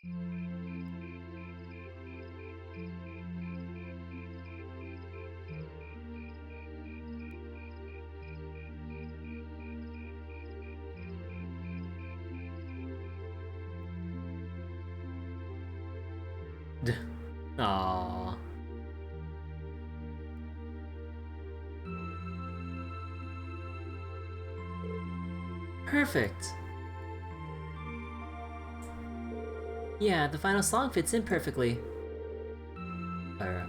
Aww. Perfect. Yeah, the final song fits in perfectly.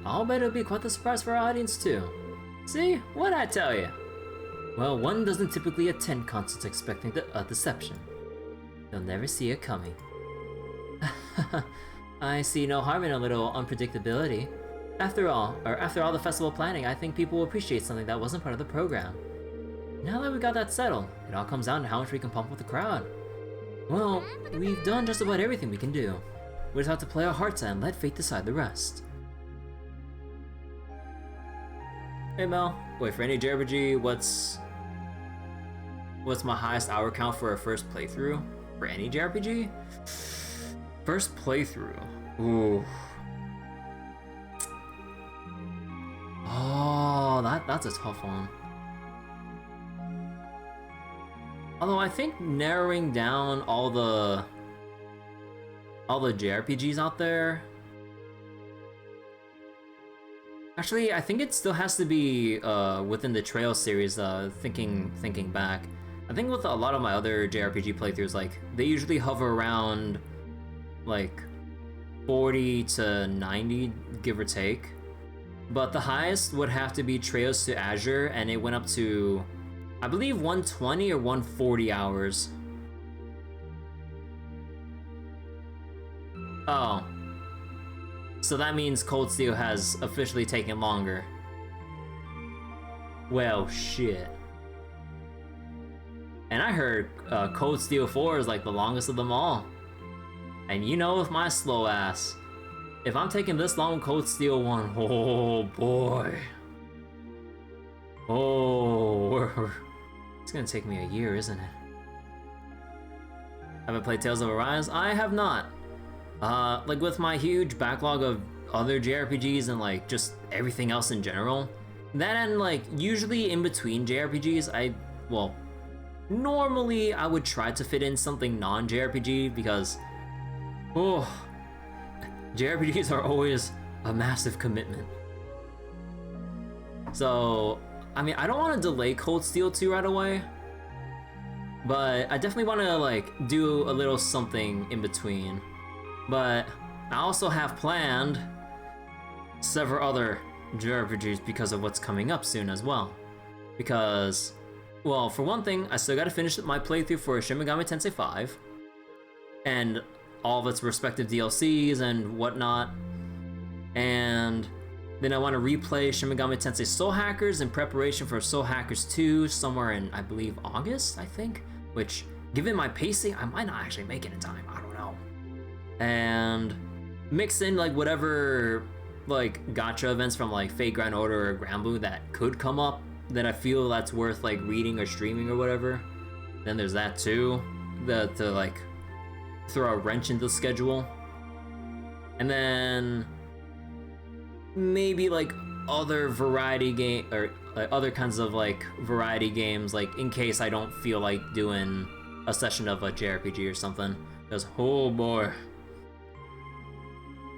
I'll bet it'll be quite the surprise for our audience too. See? What'd I tell you? Well, one doesn't typically attend concerts expecting a deception. They'll never see it coming. I see no harm in a little unpredictability. After all the festival planning, I think people will appreciate something that wasn't part of the program. Now that we got that settled, it all comes down to how much we can pump with the crowd. Well, we've done just about everything we can do. We just have to play our hearts out and let fate decide the rest. Hey Mel, wait, for any JRPG, what's my highest hour count for a first playthrough? For any JRPG? First playthrough. Ooh. Oh, that's a tough one. Although I think narrowing down all the JRPGs out there. Actually, I think it still has to be within the Trail series. Thinking back, I think with a lot of my other JRPG playthroughs, like they usually hover around like 40 to 90, give or take. But the highest would have to be Trails to Azure, and it went up to, I believe, 120 or 140 hours. Oh. So that means Cold Steel has officially taken longer. Well, shit. And I heard Cold Steel 4 is like the longest of them all. And you know, with my slow ass, if I'm taking this long with Cold Steel 1, oh boy. Oh, it's gonna take me a year, isn't it? Haven't played Tales of Arise? I have not. Like with my huge backlog of other JRPGs and like just everything else in general, that and like usually in between JRPGs, normally I would try to fit in something non-JRPG because, JRPGs are always a massive commitment. So, I mean, I don't want to delay Cold Steel 2 right away, but I definitely want to like do a little something in between. But I also have planned several other JRPGs because of what's coming up soon as well. Because, well, for one thing, I still gotta finish my playthrough for Shin Megami Tensei 5 and all of its respective DLCs and whatnot. And then I want to replay Shin Megami Tensei Soul Hackers in preparation for Soul Hackers 2 somewhere in, I believe, August, I think? Which, given my pacing, I might not actually make it in time, I don't know. And mix in like whatever like gacha events from like Fate Grand Order or Granblue that could come up that I feel that's worth like reading or streaming or whatever. Then there's that too, to like throw a wrench into the schedule. And then maybe like other variety game or like other kinds of like variety games, like in case I don't feel like doing a session of a JRPG or something. Because oh boy,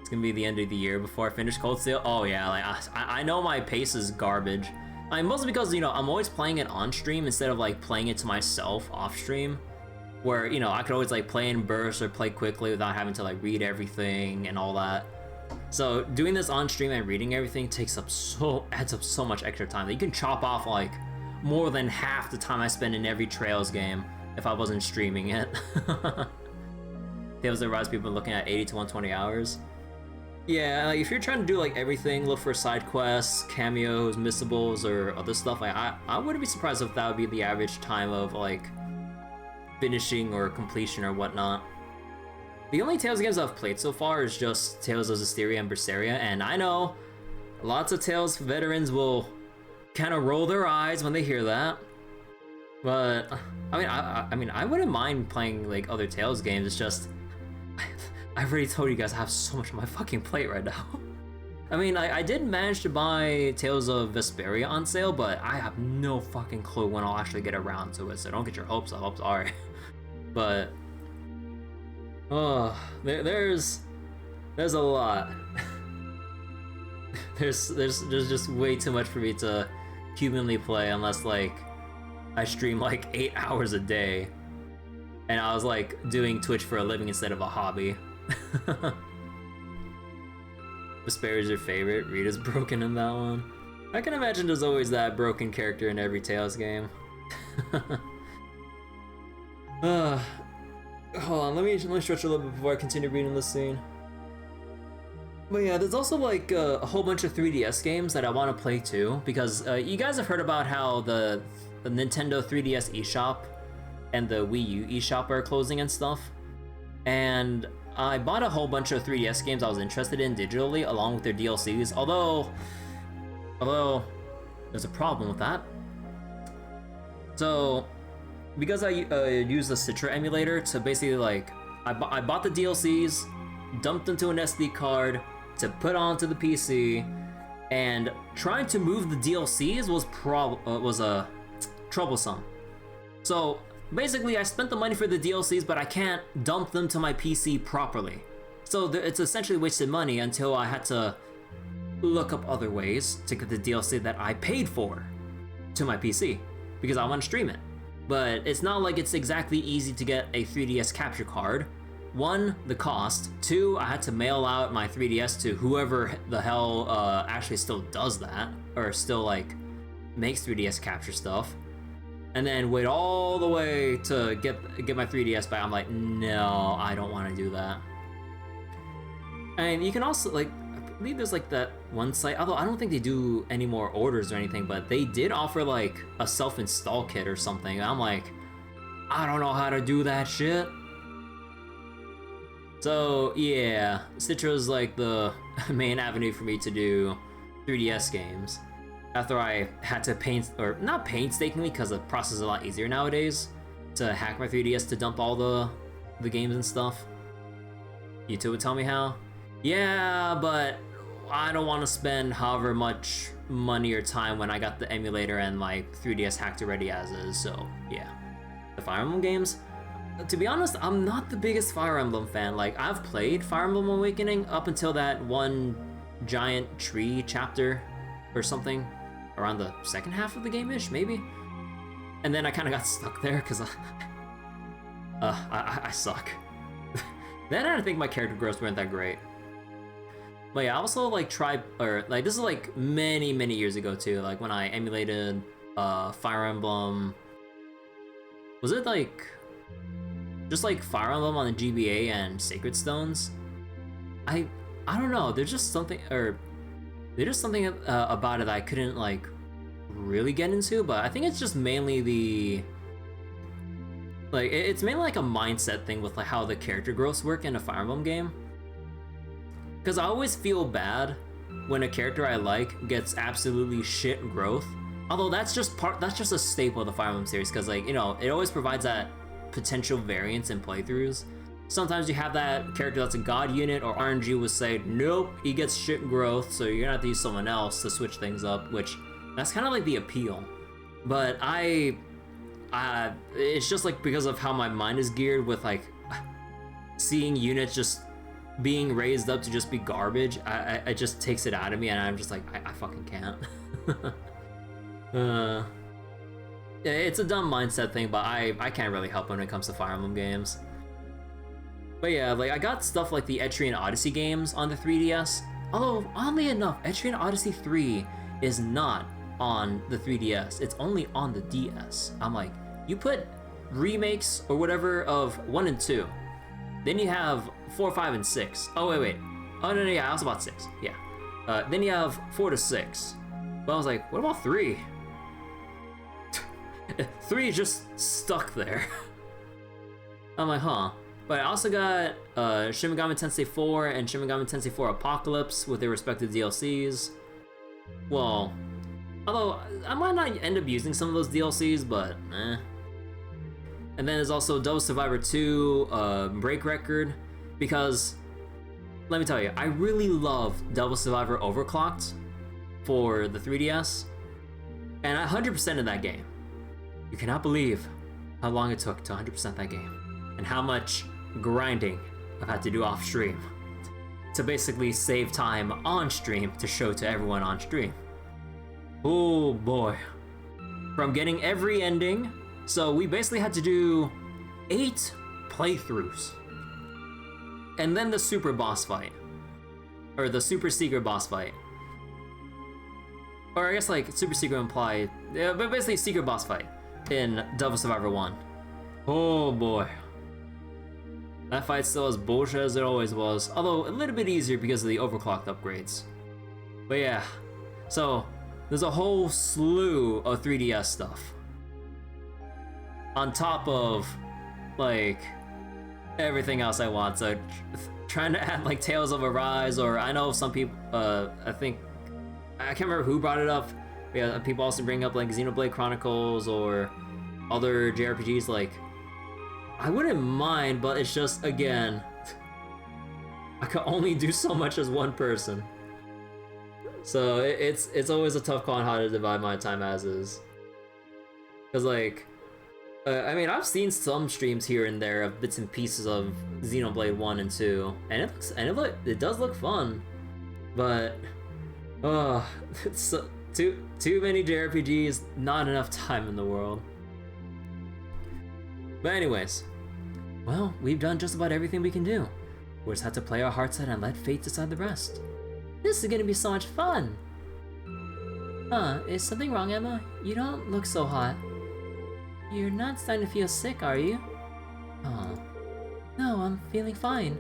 it's gonna be the end of the year before I finish Cold Steel. Oh yeah, like I know my pace is garbage. I mean, mostly because, you know, I'm always playing it on stream instead of like playing it to myself off stream, where, you know, I could always like play in bursts or play quickly without having to like read everything and all that. So doing this on stream and reading everything adds up so much extra time that you can chop off like more than half the time I spend in every Trails game if I wasn't streaming it. Tales of Arise people are looking at 80 to 120 hours. Yeah, like if you're trying to do like everything, look for side quests, cameos, missables, or other stuff, like I wouldn't be surprised if that would be the average time of like finishing or completion or whatnot. The only Tales games I've played so far is just Tales of Zestiria and Berseria, and I know lots of Tales veterans will kind of roll their eyes when they hear that. But I mean, I wouldn't mind playing like other Tales games. It's just I've already told you guys I have so much on my fucking plate right now. I mean, I did manage to buy Tales of Vesperia on sale, but I have no fucking clue when I'll actually get around to it, so don't get your hopes up, I'm sorry. But, oh, there's a lot. there's just way too much for me to humanly play unless, like, I stream like 8 hours a day, and I was like doing Twitch for a living instead of a hobby. Vesperia is your favorite. Rita's broken in that one. I can imagine there's always that broken character in every Tales game. Hold on, let me stretch a little bit before I continue reading this scene. But yeah, there's also like a whole bunch of 3DS games that I want to play too, because you guys have heard about how the Nintendo 3DS eShop and the Wii U eShop are closing and stuff. And I bought a whole bunch of 3DS games I was interested in digitally along with their DLCs, although there's a problem with that. So, because I use the Citra emulator to basically like, I bought the DLCs, dumped them to an SD card to put onto the PC, and trying to move the DLCs was troublesome. So basically, I spent the money for the DLCs, but I can't dump them to my PC properly. So it's essentially wasted money until I had to look up other ways to get the DLC that I paid for to my PC, because I want to stream it. But it's not like it's exactly easy to get a 3DS capture card. One, the cost. Two, I had to mail out my 3DS to whoever the hell actually still does that, or still like makes 3DS capture stuff. And then wait all the way to get my 3DS back. I'm like, no, I don't want to do that. And you can also, like, I believe there's like that one site, although I don't think they do any more orders or anything, but they did offer like a self-install kit or something. I'm like, I don't know how to do that shit. So yeah, Citra's like the main avenue for me to do 3DS games. After I had to not painstakingly, because the process is a lot easier nowadays, to hack my 3DS to dump all the games and stuff. You two would tell me how? Yeah, but I don't want to spend however much money or time when I got the emulator and my 3DS hacked already as is, so yeah. The Fire Emblem games? To be honest, I'm not the biggest Fire Emblem fan. Like, I've played Fire Emblem Awakening up until that one giant tree chapter or something. Around the second half of the game-ish, maybe? And then I kind of got stuck there, because I suck. Then I think my character growths weren't that great. But yeah, I also like tried, or like this is like many years ago too, like when I emulated Fire Emblem. Was it like, just like Fire Emblem on the GBA and Sacred Stones? I don't know, there's just something about it that I couldn't like really get into, but I think it's just mainly it's mainly like a mindset thing with like how the character growths work in a Fire Emblem game. Because I always feel bad when a character I like gets absolutely shit growth. Although that's just a staple of the Fire Emblem series, because like, you know, it always provides that potential variance in playthroughs. Sometimes you have that character that's a god unit, or RNG will say, nope, he gets shit growth, so you're gonna have to use someone else to switch things up, which that's kind of like the appeal. But it's just like because of how my mind is geared with like seeing units just being raised up to just be garbage, it just takes it out of me, and I'm just like, I fucking can't. It's a dumb mindset thing, but I can't really help when it comes to Fire Emblem games. But yeah, like I got stuff like the Etrian Odyssey games on the 3DS. Although, oddly enough, Etrian Odyssey 3 is not on the 3DS. It's only on the DS. I'm like, you put remakes or whatever of 1 and 2. Then you have 4, 5, and 6. Oh, wait. Oh, no, yeah, I also bought 6. Yeah. Then you have 4 to 6. But I was like, what about 3? 3 is just stuck there. I'm like, huh. But I also got Shin Megami Tensei 4 and Shin Megami Tensei 4 Apocalypse with their respective DLCs. Well, although I might not end up using some of those DLCs, but eh. And then there's also Double Survivor 2 Break Record, because let me tell you, I really love Devil Survivor Overclocked for the 3DS, and I 100% in that game. You cannot believe how long it took to 100% that game, and how much grinding I've had to do off stream to basically save time on stream to show to everyone on stream. Oh boy. From getting every ending, so we basically had to do 8 playthroughs. And then the super boss fight. Or the super secret boss fight. Or I guess like super secret implied, yeah, but basically secret boss fight in Devil Survivor 1. Oh boy. That fight's still as bullshit as it always was, although a little bit easier because of the overclocked upgrades. But yeah, so there's a whole slew of 3DS stuff. On top of, like, everything else I want, so trying to add like Tales of Arise, or I know some people, I think, I can't remember who brought it up. Yeah, people also bring up like Xenoblade Chronicles or other JRPGs. Like, I wouldn't mind, but it's just, again, I can only do so much as one person. So it's always a tough call on how to divide my time as is. Cause like, I mean, I've seen some streams here and there of bits and pieces of Xenoblade 1 and 2, and it does look fun, but it's too many JRPGs, not enough time in the world. But anyways, well, we've done just about everything we can do. We just have to play our hearts out and let fate decide the rest. This is gonna be so much fun! Is something wrong, Emma? You don't look so hot. You're not starting to feel sick, are you? Oh. No, I'm feeling fine.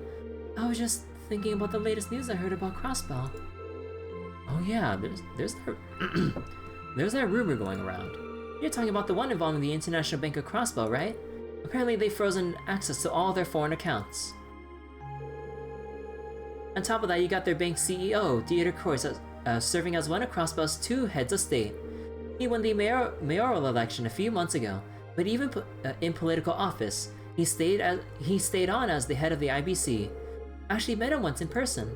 I was just thinking about the latest news I heard about Crossbow. Oh yeah, there's that, there's that rumor going around. You're talking about the one involving the international banker Crossbow, right? Apparently they've frozen access to all their foreign accounts. On top of that, you got their bank CEO, Dieter Krois, serving as one of Crossbow's 2 heads of state. He won the mayoral election a few months ago, but even in political office, he stayed on as the head of the IBC. Actually met him once in person.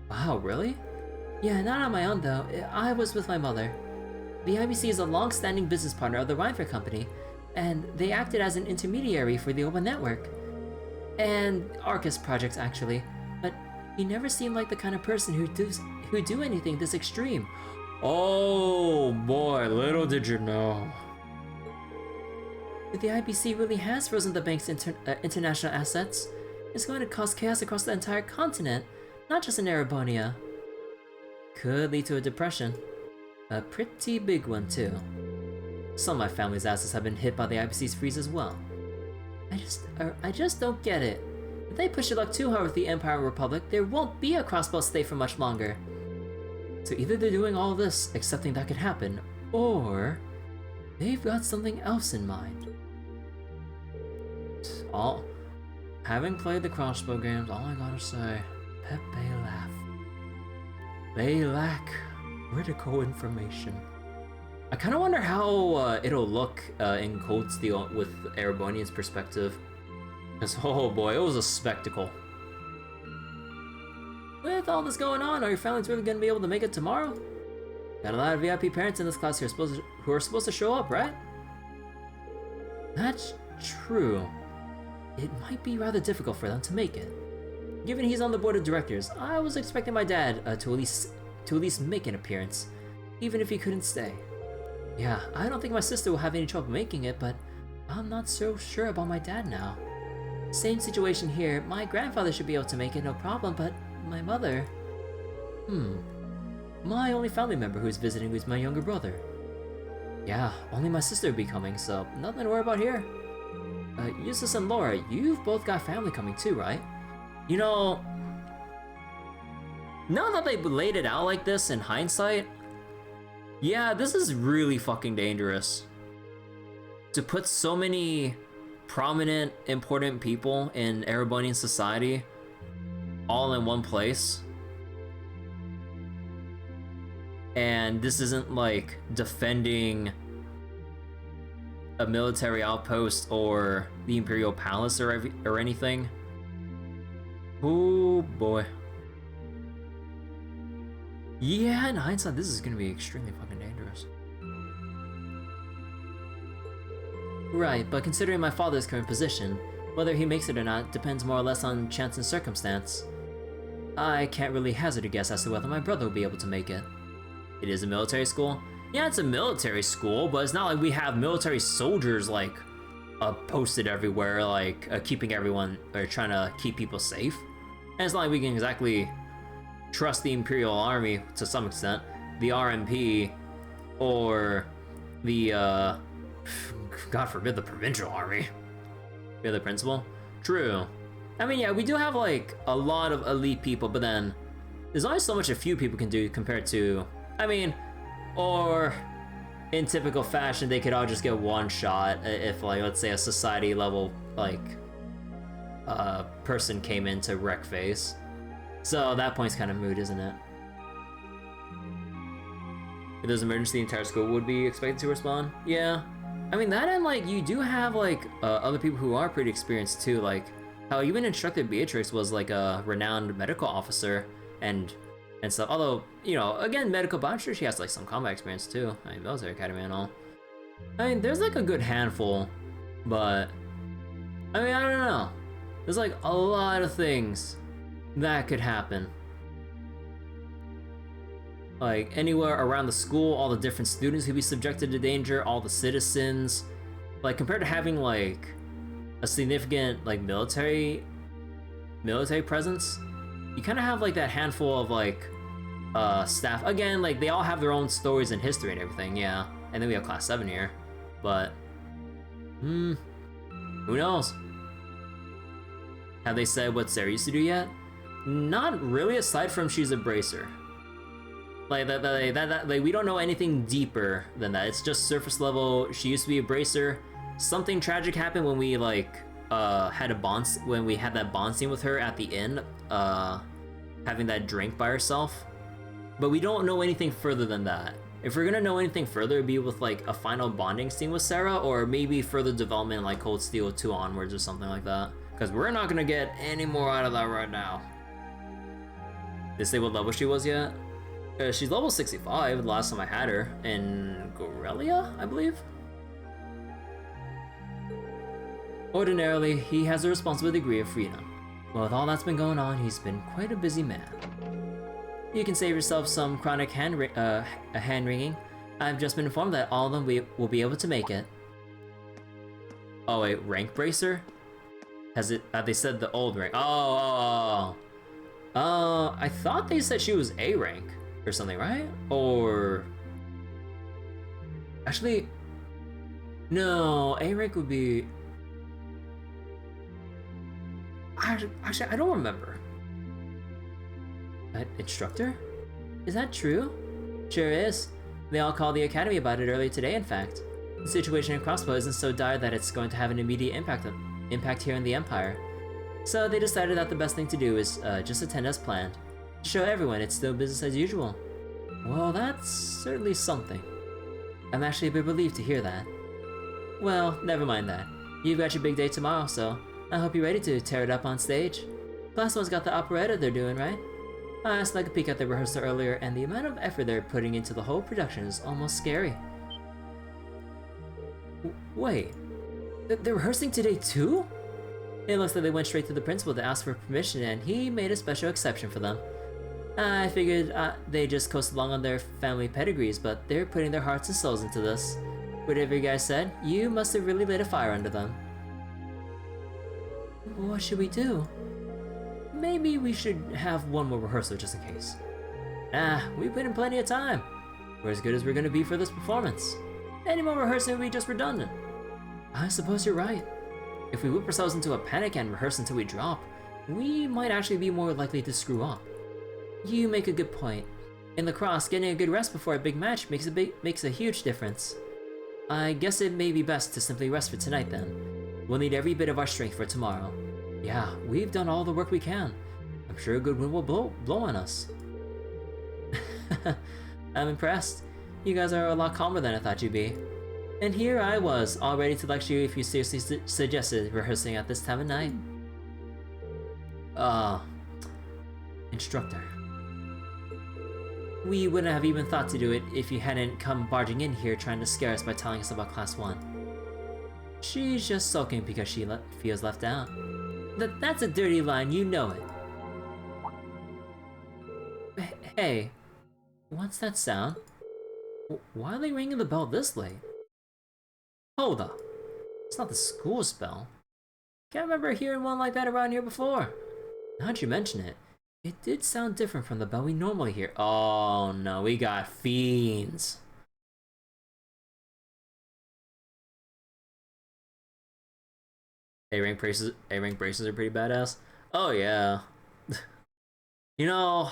Wow, really? Yeah, not on my own though. I was with my mother. The IBC is a long-standing business partner of the Reinfer Company, and they acted as an intermediary for the Open Network. And Arcus projects, actually. But he never seemed like the kind of person who'd do anything this extreme. Oh boy, little did you know. If the IBC really has frozen the bank's international assets, it's going to cause chaos across the entire continent, not just in Erebonia. Could lead to a depression. A pretty big one too. Some of my family's assets have been hit by the IBC's freeze as well. I just don't get it. If they push your luck too hard with the Empire and Republic, there won't be a Crossbow stay for much longer. So either they're doing all this, accepting that could happen, or they've got something else in mind. Having played the Crossbow games, all I gotta say, Pepe laugh. They lack critical information. I kind of wonder how it'll look in Cold Steel with Erebonian's perspective. Because, oh boy, it was a spectacle. With all this going on, are your families really going to be able to make it tomorrow? Got a lot of VIP parents in this class who are supposed to show up, right? That's true. It might be rather difficult for them to make it. Given he's on the board of directors, I was expecting my dad to at least make an appearance, even if he couldn't stay. Yeah, I don't think my sister will have any trouble making it, but I'm not so sure about my dad now. Same situation here. My grandfather should be able to make it, no problem, but my mother... My only family member who's visiting is my younger brother. Yeah, only my sister will be coming, so nothing to worry about here. Eustace and Laura, you've both got family coming too, right? You know, now that they laid it out like this in hindsight, yeah, this is really fucking dangerous. To put so many prominent, important people in Erebonian society all in one place. And this isn't like defending a military outpost or the Imperial Palace or anything. Oh boy. Yeah, in hindsight, this is gonna be extremely fucking dangerous. Right, but considering my father's current position, whether he makes it or not depends more or less on chance and circumstance. I can't really hazard a guess as to whether my brother will be able to make it. It is a military school? Yeah, it's a military school, but it's not like we have military soldiers, like, posted everywhere, like, keeping everyone, or trying to keep people safe. And it's not like we can exactly trust the Imperial Army, to some extent, the RMP, or the, God forbid, the Provincial Army. You're the principal? True. I mean, yeah, we do have, like, a lot of elite people, but then there's only so much a few people can do compared to, I mean, or in typical fashion, they could all just get one shot if, like, let's say a society level, like, person came in to wreck face. So that point's kind of moot, isn't it? If there's an emergency, the entire school would be expected to respond? Yeah. I mean, that and, like, you do have, like, other people who are pretty experienced, too, like, how even Instructor Beatrix was, like, a renowned medical officer and stuff. Although, you know, again, medical, but I'm sure she has, like, some combat experience, too. I mean, military academy and all. I mean, there's, like, a good handful, but, I mean, I don't know. There's, like, a lot of things that could happen. Like, anywhere around the school, all the different students who'd be subjected to danger, all the citizens. Like, compared to having, like, a significant, like, military presence, you kind of have, like, that handful of, like, staff. Again, like, they all have their own stories and history and everything, yeah. And then we have Class 7 here. But, who knows? Have they said what Sarah used to do yet? Not really, aside from she's a bracer. Like, like, we don't know anything deeper than that. It's just surface level. She used to be a bracer. Something tragic happened when we, like, had that bond scene with her at the end, having that drink by herself. But we don't know anything further than that. If we're gonna know anything further, it'd be with, like, a final bonding scene with Sarah, or maybe further development, like Cold Steel 2 onwards or something like that. Because we're not gonna get any more out of that right now. Did they say what level she was yet? She's level 65, the last time I had her, in Gorelia, I believe? Ordinarily, he has a responsible degree of freedom. But with all that's been going on, he's been quite a busy man. You can save yourself some chronic hand-wringing. I've just been informed that all of them will be able to make it. Oh wait, rank bracer? Have they said the old rank? Oh. I thought they said she was A rank or something, right? Or actually, no, A rank would be. Actually, I don't remember. Instructor? Is that true? Sure is. They all called the academy about it earlier today, in fact. The situation in Crossbow isn't so dire that it's going to have an immediate impact here in the Empire. So they decided that the best thing to do is just attend as planned. To show everyone it's still business as usual. Well, that's certainly something. I'm actually a bit relieved to hear that. Well, never mind that. You've got your big day tomorrow, so I hope you're ready to tear it up on stage. Class 1's got the operetta they're doing, right? I asked like a peek at the rehearsal earlier, and the amount of effort they're putting into the whole production is almost scary. Wait, they're rehearsing today too? It looks like they went straight to the principal to ask for permission, and he made a special exception for them. I figured they just coasted along on their family pedigrees, but they're putting their hearts and souls into this. Whatever you guys said, you must have really lit a fire under them. What should we do? Maybe we should have one more rehearsal just in case. We put in plenty of time. We're as good as we're gonna be for this performance. Any more rehearsing would be just redundant. I suppose you're right. If we whip ourselves into a panic and rehearse until we drop, we might actually be more likely to screw up. You make a good point. In lacrosse, getting a good rest before a big match makes a huge difference. I guess it may be best to simply rest for tonight then. We'll need every bit of our strength for tomorrow. Yeah, we've done all the work we can. I'm sure a good wind will blow on us. I'm impressed. You guys are a lot calmer than I thought you'd be. And here I was, all ready to lecture you if you seriously suggested rehearsing at this time of night. Instructor. We wouldn't have even thought to do it if you hadn't come barging in here trying to scare us by telling us about Class 1. She's just sulking because she feels left out. That's a dirty line, you know it. Hey, what's that sound? Why are they ringing the bell this late? Hold up. It's not the school's bell. Can't remember hearing one like that around here before. Now that you mention it, it did sound different from the bell we normally hear. Oh no, we got fiends. A-rank braces are pretty badass. Oh yeah. You know,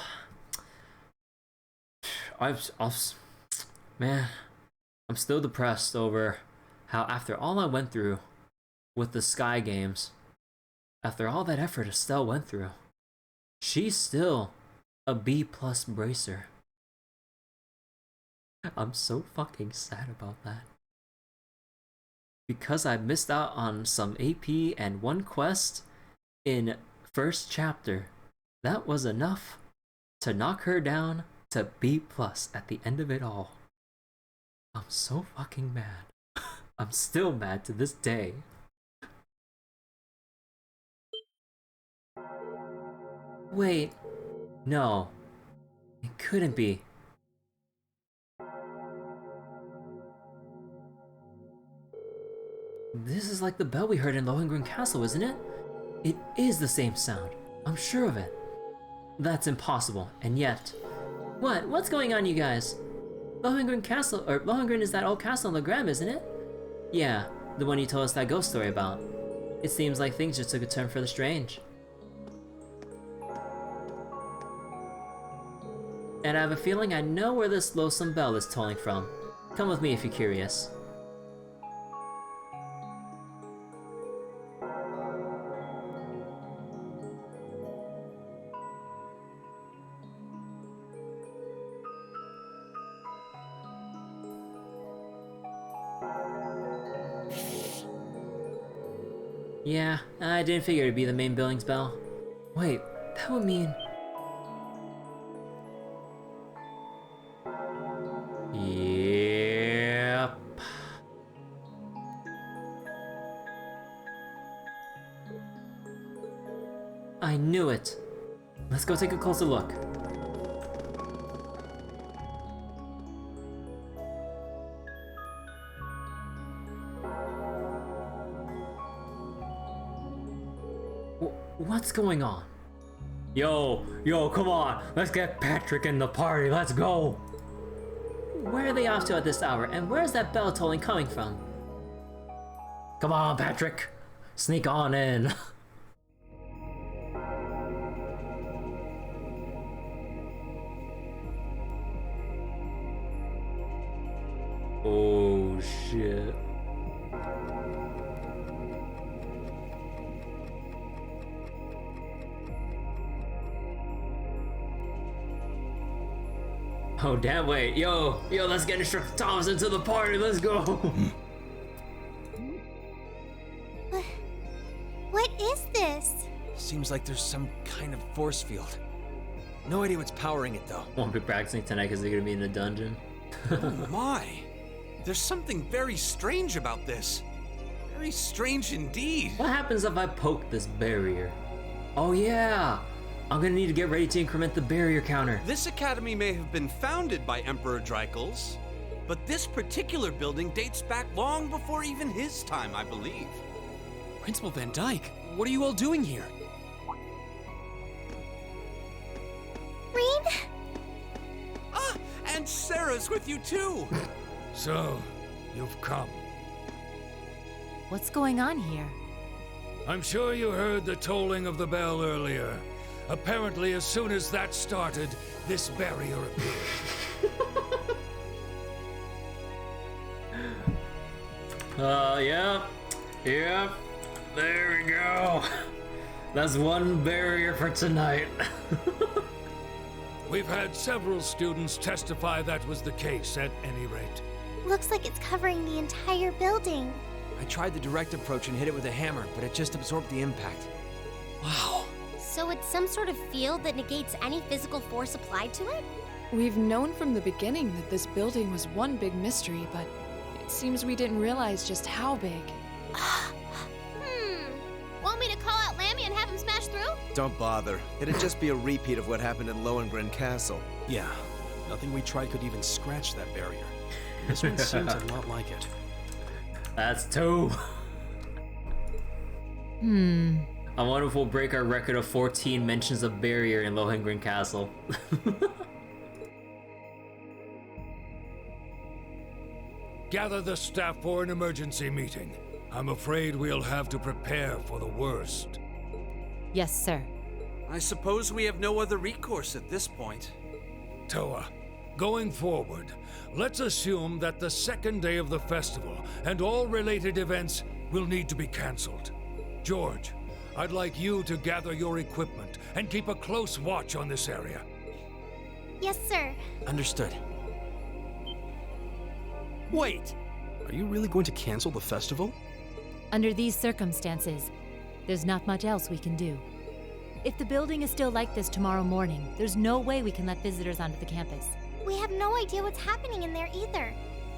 man, I'm still depressed over how after all I went through with the Sky Games, after all that effort Estelle went through, she's still a B+ bracer. I'm so fucking sad about that. Because I missed out on some AP and one quest in first chapter, that was enough to knock her down to B+ at the end of it all. I'm so fucking mad. I'm still mad to this day. Wait, no, it couldn't be. This is like the bell we heard in Lohengrin Castle, isn't it? It is the same sound. I'm sure of it. That's impossible, and yet... What's going on, you guys? Lohengrin Castle, or Lohengrin is that old castle in Legram, isn't it? Yeah, the one you told us that ghost story about. It seems like things just took a turn for the strange. And I have a feeling I know where this loathsome bell is tolling from. Come with me if you're curious. Yeah, I didn't figure it'd be the main building's bell. Wait, that would mean... Yep. I knew it. Let's go take a closer look. What's going on? Yo, come on. Let's get Patrick in the party. Let's go. Where are they off to at this hour, and where's that bell tolling coming from? Come on, Patrick. Sneak on in. Oh, shit. Oh damn, wait, yo, let's get Instructor Thomas into the party, let's go! What is this? Seems like there's some kind of force field. No idea what's powering it though. Won't be practicing tonight because they're gonna be in a dungeon. Oh my! There's something very strange about this. Very strange indeed. What happens if I poke this barrier? Oh yeah! I'm gonna need to get ready to increment the barrier counter. This academy may have been founded by Emperor Dreikels, but this particular building dates back long before even his time, I believe. Principal Van Dyke, what are you all doing here? Reed? Ah, and Sarah's with you too! So, you've come. What's going on here? I'm sure you heard the tolling of the bell earlier. Apparently, as soon as that started, this barrier appeared. Yep. There we go. That's one barrier for tonight. We've had several students testify that was the case, at any rate. Looks like it's covering the entire building. I tried the direct approach and hit it with a hammer, but it just absorbed the impact. Wow. So it's some sort of field that negates any physical force applied to it? We've known from the beginning that this building was one big mystery, but it seems we didn't realize just how big. Want me to call out Lammy and have him smash through? Don't bother. It'd just be a repeat of what happened in Lohengrin Castle. Yeah, nothing we tried could even scratch that barrier. This one seems a lot like it. That's 2. I wonder if we'll break our record of 14 mentions of barrier in Lohengrin Castle. Gather the staff for an emergency meeting. I'm afraid we'll have to prepare for the worst. Yes, sir. I suppose we have no other recourse at this point. Toa, going forward, let's assume that the second day of the festival and all related events will need to be cancelled. George, I'd like you to gather your equipment and keep a close watch on this area. Yes, sir. Understood. Wait! Are you really going to cancel the festival? Under these circumstances, there's not much else we can do. If the building is still like this tomorrow morning, there's no way we can let visitors onto the campus. We have no idea what's happening in there either.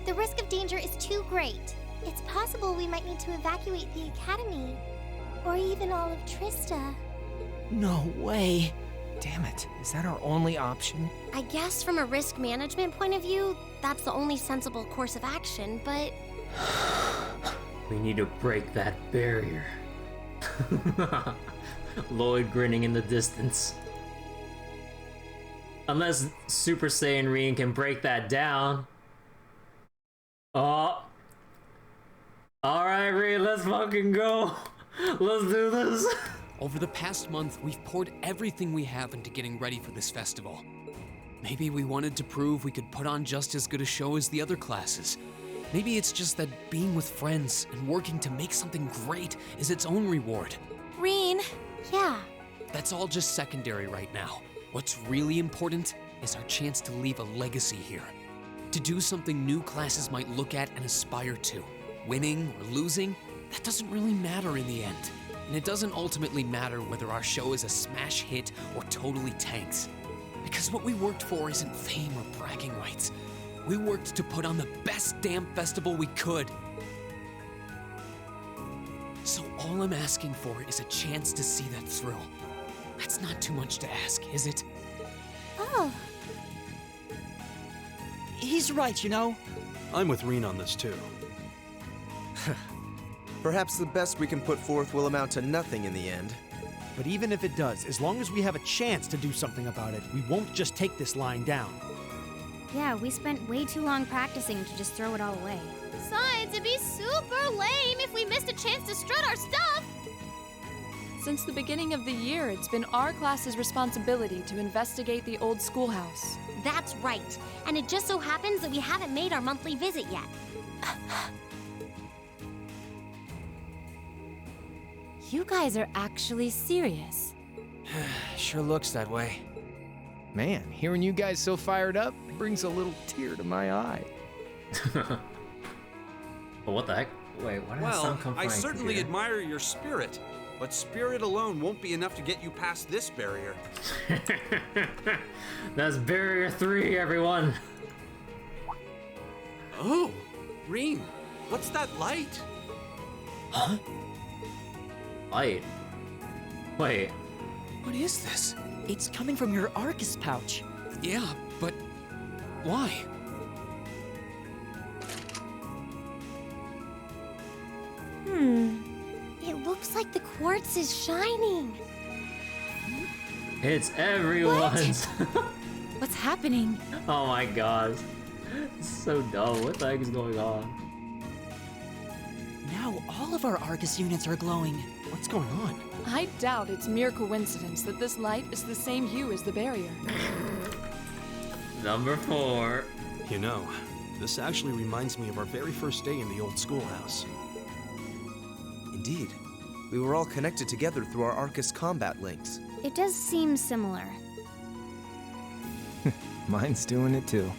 The risk of danger is too great. It's possible we might need to evacuate the academy. Or even all of Trista. No way. Damn it. Is that our only option? I guess from a risk management point of view, that's the only sensible course of action, but... We need to break that barrier. Lloyd grinning in the distance. Unless Super Saiyan Reen can break that down. Oh. Alright, Reen, let's fucking go. Let's do this. Over the past month, we've poured everything we have into getting ready for this festival. Maybe we wanted to prove we could put on just as good a show as the other classes. Maybe it's just that being with friends and working to make something great is its own reward. Reen. Yeah. That's all just secondary right now. What's really important is our chance to leave a legacy here. To do something new classes might look at and aspire to. Winning or losing, that doesn't really matter in the end. And it doesn't ultimately matter whether our show is a smash hit or totally tanks. Because what we worked for isn't fame or bragging rights. We worked to put on the best damn festival we could. So all I'm asking for is a chance to see that through. That's not too much to ask, is it? Oh. He's right, you know. I'm with Reen on this too. Perhaps the best we can put forth will amount to nothing in the end. But even if it does, as long as we have a chance to do something about it, we won't just take this line down. Yeah, we spent way too long practicing to just throw it all away. Besides, it'd be super lame if we missed a chance to strut our stuff! Since the beginning of the year, it's been our class's responsibility to investigate the old schoolhouse. That's right. And it just so happens that we haven't made our monthly visit yet. You guys are actually serious. Sure looks that way. Man, hearing you guys so fired up brings a little tear to my eye. Well, what the heck? Wait, why did that sound come from I my certainly computer? admire your spirit, but spirit alone won't be enough to get you past this barrier. That's barrier 3, everyone. Oh, Reen, what's that light? Huh? Light. Wait. What is this? It's coming from your Arcus pouch. Yeah, but why? It looks like the quartz is shining. It's everyone's. What's happening? Oh my gosh. It's so dumb. What the heck is going on? Now all of our Arcus units are glowing. What's going on? I doubt it's mere coincidence that this light is the same hue as the barrier. Number 4. You know, this actually reminds me of our very first day in the old schoolhouse. Indeed. We were all connected together through our Arcus combat links. It does seem similar. Mine's doing it too.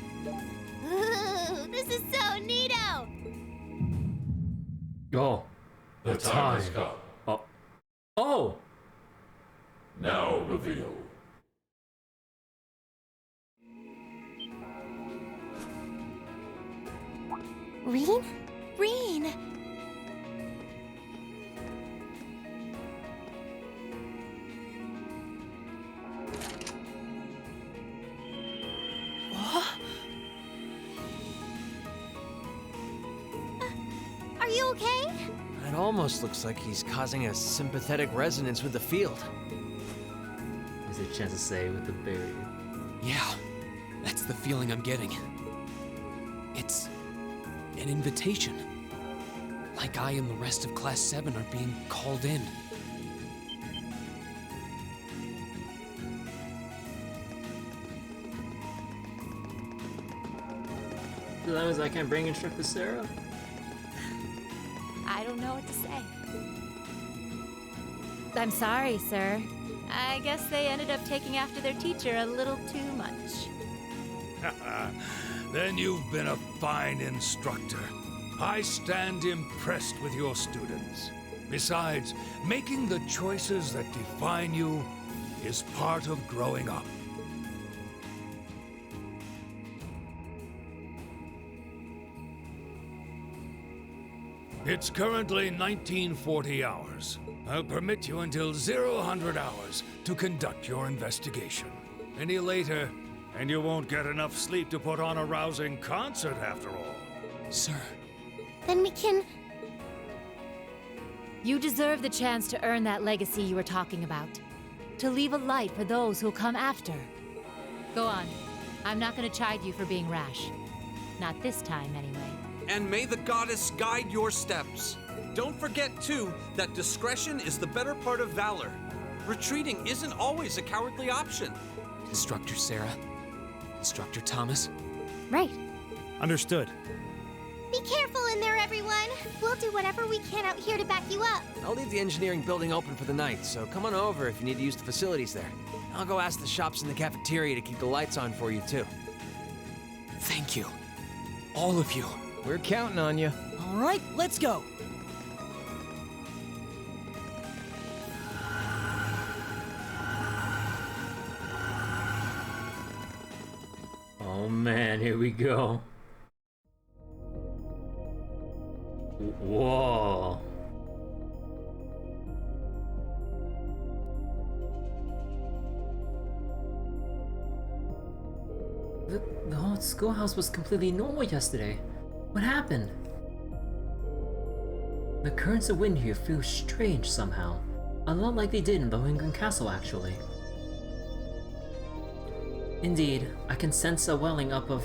Ooh, this is so neato! Oh. The time has come. Oh. Oh! Now reveal. Reen? Reen! Are you okay? It almost looks like he's causing a sympathetic resonance with the field. There's a chance to say with the barrier. Yeah, that's the feeling I'm getting. It's an invitation. Like I and the rest of Class 7 are being called in. So that means I can't bring Instructor Sarah? I don't know what to say. I'm sorry, sir. I guess they ended up taking after their teacher a little too much. Then you've been a fine instructor. I stand impressed with your students. Besides, making the choices that define you is part of growing up. It's currently 1940 hours. I'll permit you until 00 hours to conduct your investigation. Any later, and you won't get enough sleep to put on a rousing concert after all. Sir. Then we can... You deserve the chance to earn that legacy you were talking about. To leave a light for those who'll come after. Go on. I'm not gonna chide you for being rash. Not this time, anyway. And may the goddess guide your steps. Don't forget, too, that discretion is the better part of valor. Retreating isn't always a cowardly option. Instructor Sarah. Instructor Thomas. Right. Understood. Be careful in there, everyone. We'll do whatever we can out here to back you up. I'll leave the engineering building open for the night, so come on over if you need to use the facilities there. I'll go ask the shops in the cafeteria to keep the lights on for you, too. Thank you. All of you. We're counting on you. All right, let's go. Oh man, here we go. Whoa. The whole schoolhouse was completely normal yesterday. What happened? The currents of wind here feel strange somehow. A lot like they did in Lohengrin Castle, actually. Indeed, I can sense a welling up of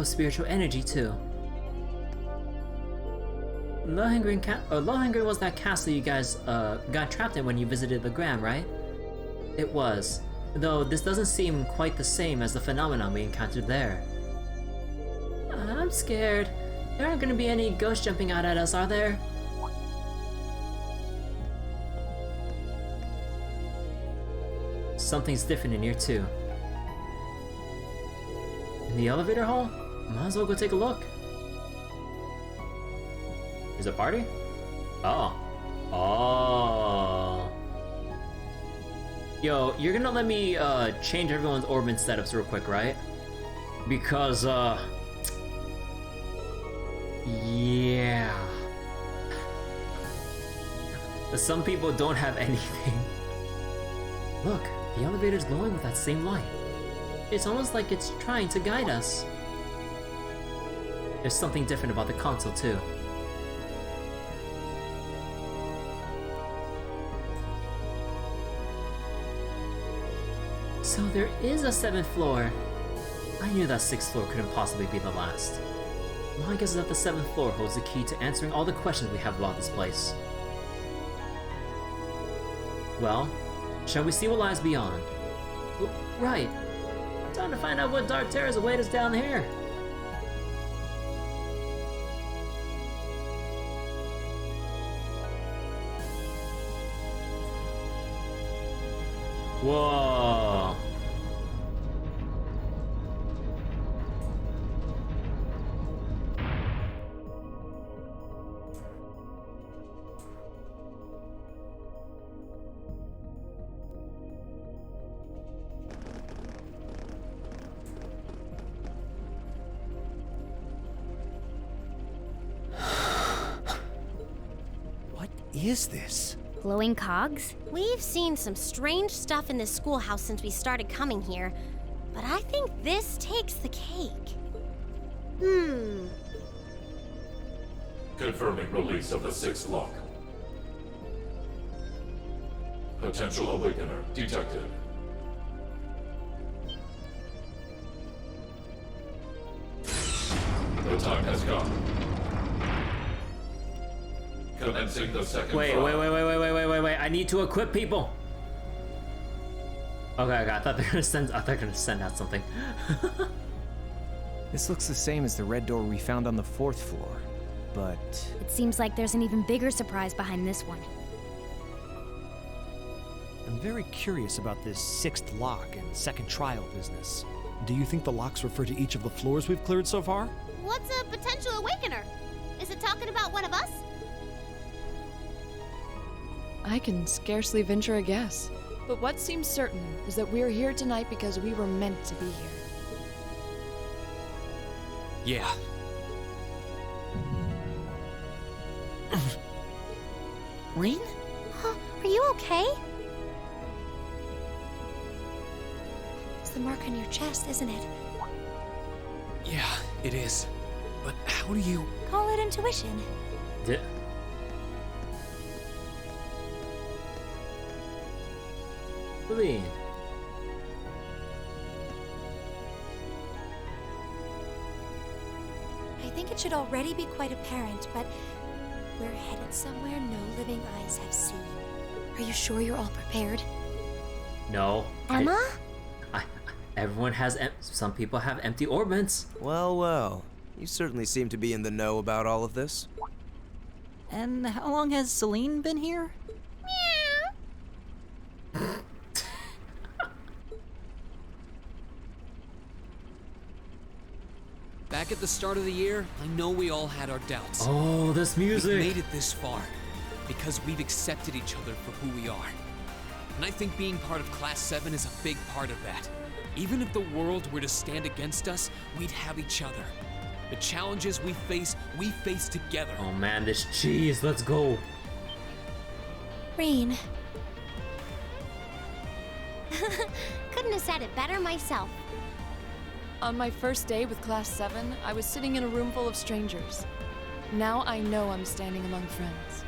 spiritual energy too. Lohengrin was that castle you guys got trapped in when you visited the Gram, right? It was, though this doesn't seem quite the same as the phenomenon we encountered there. I'm scared. There aren't gonna be any ghosts jumping out at us, are there? Something's different in here too. In the elevator hall? Might as well go take a look. Is it a party? Oh. Oh. Yo, you're gonna let me change everyone's orbit setups real quick, right? Because yeah. Some people don't have anything. Look, the elevator's glowing with that same light. It's almost like it's trying to guide us. There's something different about the console, too. So there is a 7th floor. I knew that 6th floor couldn't possibly be the last. My guess is that the 7th floor holds the key to answering all the questions we have about this place. Well, shall we see what lies beyond? Right. Time to find out what dark terrors await us down here. Whoa. is this? Glowing cogs? We've seen some strange stuff in this schoolhouse since we started coming here, but I think this takes the cake. Confirming release of the 6th lock. Potential awakener detected. The time has come. Commencing the second Wait, trial. wait. I need to equip people. Okay, I thought they were gonna send out something. This looks the same as the red door we found on the 4th floor, but... It seems like there's an even bigger surprise behind this one. I'm very curious about this 6th lock and second trial business. Do you think the locks refer to each of the floors we've cleared so far? What's a potential awakener? Is it talking about one of us? I can scarcely venture a guess. But what seems certain is that we're here tonight because we were meant to be here. Yeah. Rean? Are you okay? It's the mark on your chest, isn't it? Yeah, it is. But how do you... Call it intuition. Celine. I think it should already be quite apparent, but we're headed somewhere no living eyes have seen. Are you sure you're all prepared? No. Emma? Everyone has. Some people have empty orbits. Well, well. You certainly seem to be in the know about all of this. And how long has Celine been here? Back at the start of the year, I know we all had our doubts. Oh, this music! We've made it this far because we've accepted each other for who we are. And I think being part of Class 7 is a big part of that. Even if the world were to stand against us, we'd have each other. The challenges we face together. Oh man, this cheese, let's go. Rean. Couldn't have said it better myself. On my first day with Class 7, I was sitting in a room full of strangers. Now I know I'm standing among friends.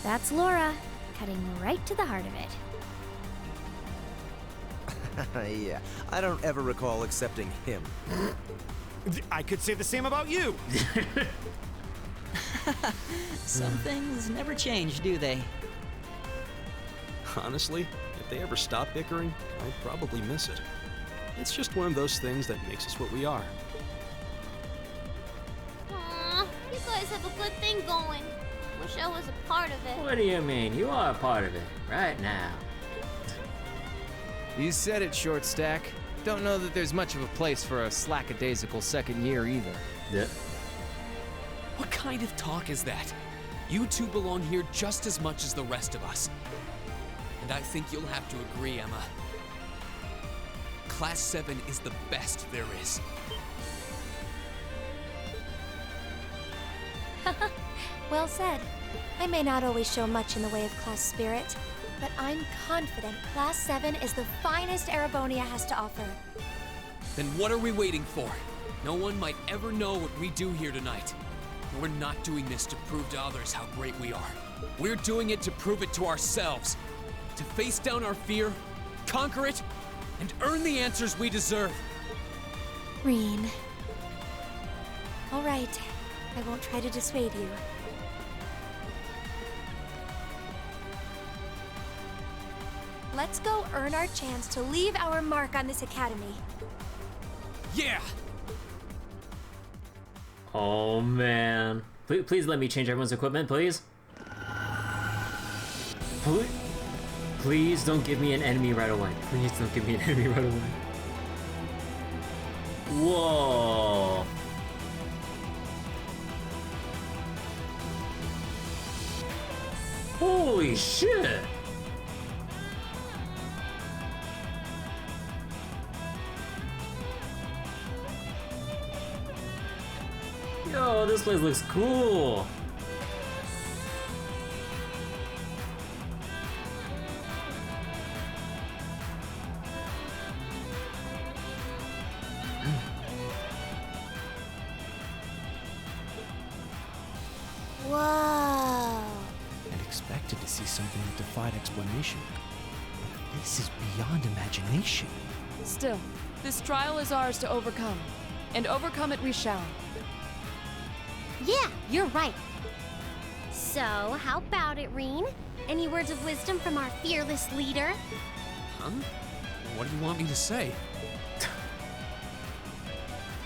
That's Laura, cutting right to the heart of it. Yeah, I don't ever recall accepting him. I could say the same about you! Some things never change, do they? Honestly, if they ever stop bickering, I'd probably miss it. It's just one of those things that makes us what we are. Aw, you guys have a good thing going. Wish I was a part of it. What do you mean? You are a part of it right now. You said it, Short Stack. Don't know that there's much of a place for a slackadaisical second year either. Yeah. What kind of talk is that? You two belong here just as much as the rest of us. And I think you'll have to agree, Emma. Class 7 is the best there is. Well said. I may not always show much in the way of class spirit, but I'm confident Class 7 is the finest Erebonia has to offer. Then what are we waiting for? No one might ever know what we do here tonight. We're not doing this to prove to others how great we are. We're doing it to prove it to ourselves. To face down our fear, conquer it, and earn the answers we deserve. Rean. All right. I won't try to dissuade you. Let's go earn our chance to leave our mark on this academy. Yeah! Oh man. Please let me change everyone's equipment, please. Please don't give me an enemy right away. Please don't give me an enemy right away. Whoa. Holy shit. Yo, this place looks cool. Whoa. And expected to see something that defied explanation. But this is beyond imagination. Still, this trial is ours to overcome. And overcome it we shall. Yeah, you're right. So, how about it, Reen? Any words of wisdom from our fearless leader? Huh? What do you want me to say?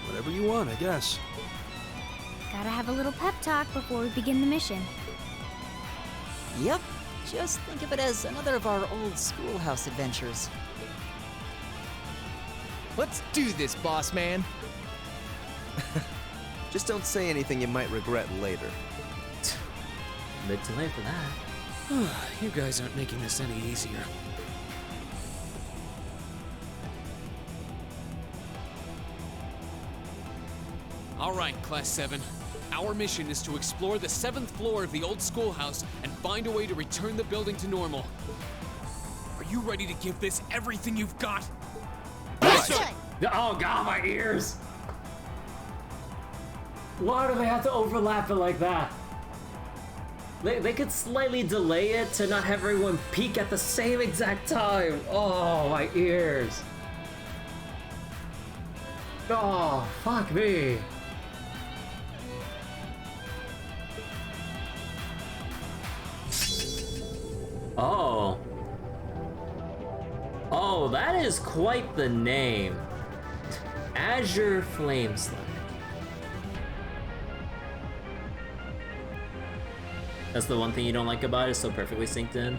Whatever you want, I guess. Gotta have a little pep talk before we begin the mission. Yep. Just think of it as another of our old schoolhouse adventures. Let's do this, boss man. Just don't say anything you might regret later. Bit too late for that. You guys aren't making this any easier. All right, Class 7. Our mission is to explore the 7th floor of the old schoolhouse and find a way to return the building to normal. Are you ready to give this everything you've got? Oh god, my ears! Why do they have to overlap it like that? They could slightly delay it to not have everyone peek at the same exact time. Oh, my ears. Oh, fuck me. Oh. Oh, that is quite the name. Azure Flameslayer. That's the one thing you don't like about it, it's so perfectly synced in.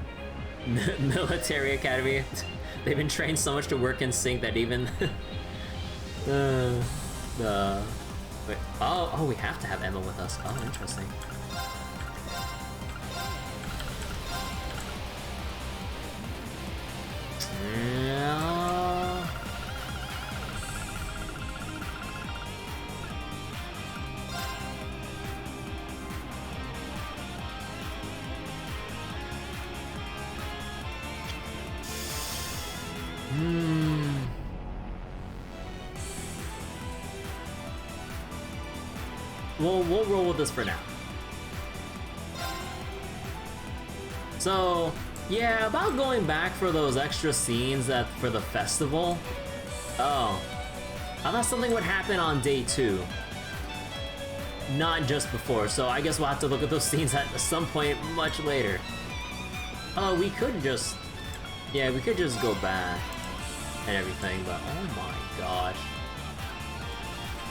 Military Academy. They've been trained so much to work in sync that even wait, oh, we have to have Emma with us. Oh, interesting. Yeah. We'll roll with this for now. So, yeah, about going back for those extra scenes for the festival. Oh, I thought something would happen on day 2. Not just before, so I guess we'll have to look at those scenes at some point much later. Oh, we could just... Yeah, we could just go back and everything, but oh my gosh.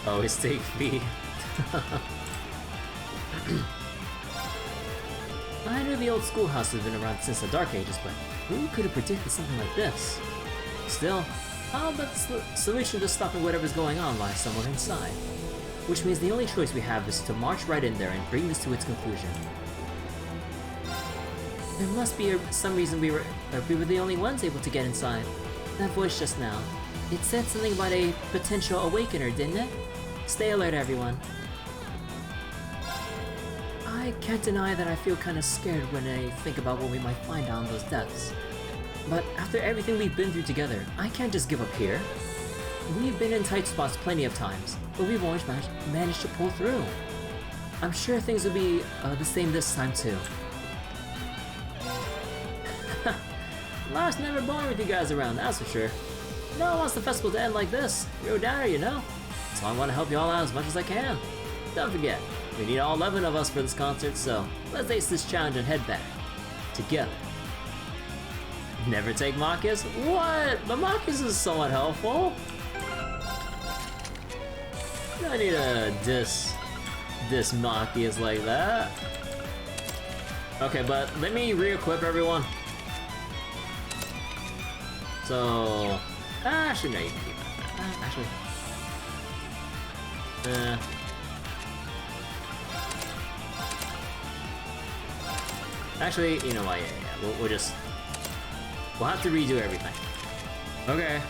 Oh, his take fee. I knew the old schoolhouse had been around since the Dark Ages, but who could have predicted something like this? Still, I'll bet the solution to stopping whatever's going on lies somewhere inside. Which means the only choice we have is to march right in there and bring this to its conclusion. There must be some reason we were the only ones able to get inside. That voice just now, it said something about a potential awakener, didn't it? Stay alert, everyone. I can't deny that I feel kind of scared when I think about what we might find on those depths. But after everything we've been through together, I can't just give up here. We've been in tight spots plenty of times, but we've always managed to pull through. I'm sure things will be the same this time too. Life's never boring with you guys around, that's for sure. No one wants the festival to end like this. Real downer, you know? So I want to help you all out as much as I can. Don't forget, we need all 11 of us for this concert, so let's ace this challenge and head back. Together. Never take Marcus? What? But Marcus is somewhat helpful. I need to diss Marcus like that. Okay, but let me re-equip everyone. So... actually, no, you can keep that. Actually, you know what, yeah. We'll have to redo everything. Okay.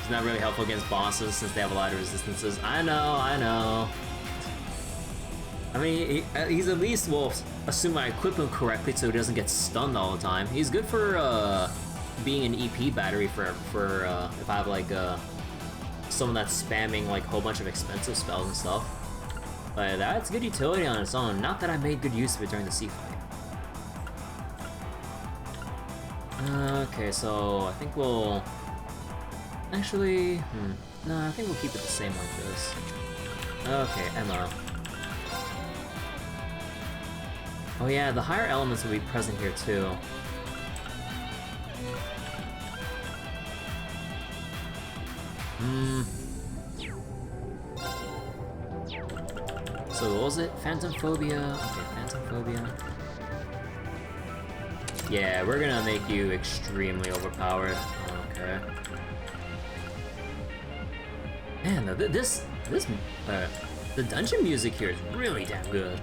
It's not really helpful against bosses since they have a lot of resistances. I know. I mean, he's at least, well, assume I equip him correctly so he doesn't get stunned all the time. He's good for, being an EP battery for if I have, like, someone that's spamming, like, a whole bunch of expensive spells and stuff. Like, that's good utility on its own. Not that I made good use of it during the sea fight. Okay, so I think we'll... Actually, no, I think we'll keep it the same like this. Okay, Emma. Oh yeah, the higher elements will be present here too. So what was it? Phantom phobia. Okay, phantom phobia. Yeah, we're gonna make you extremely overpowered. Okay. Man, the dungeon music here is really damn good.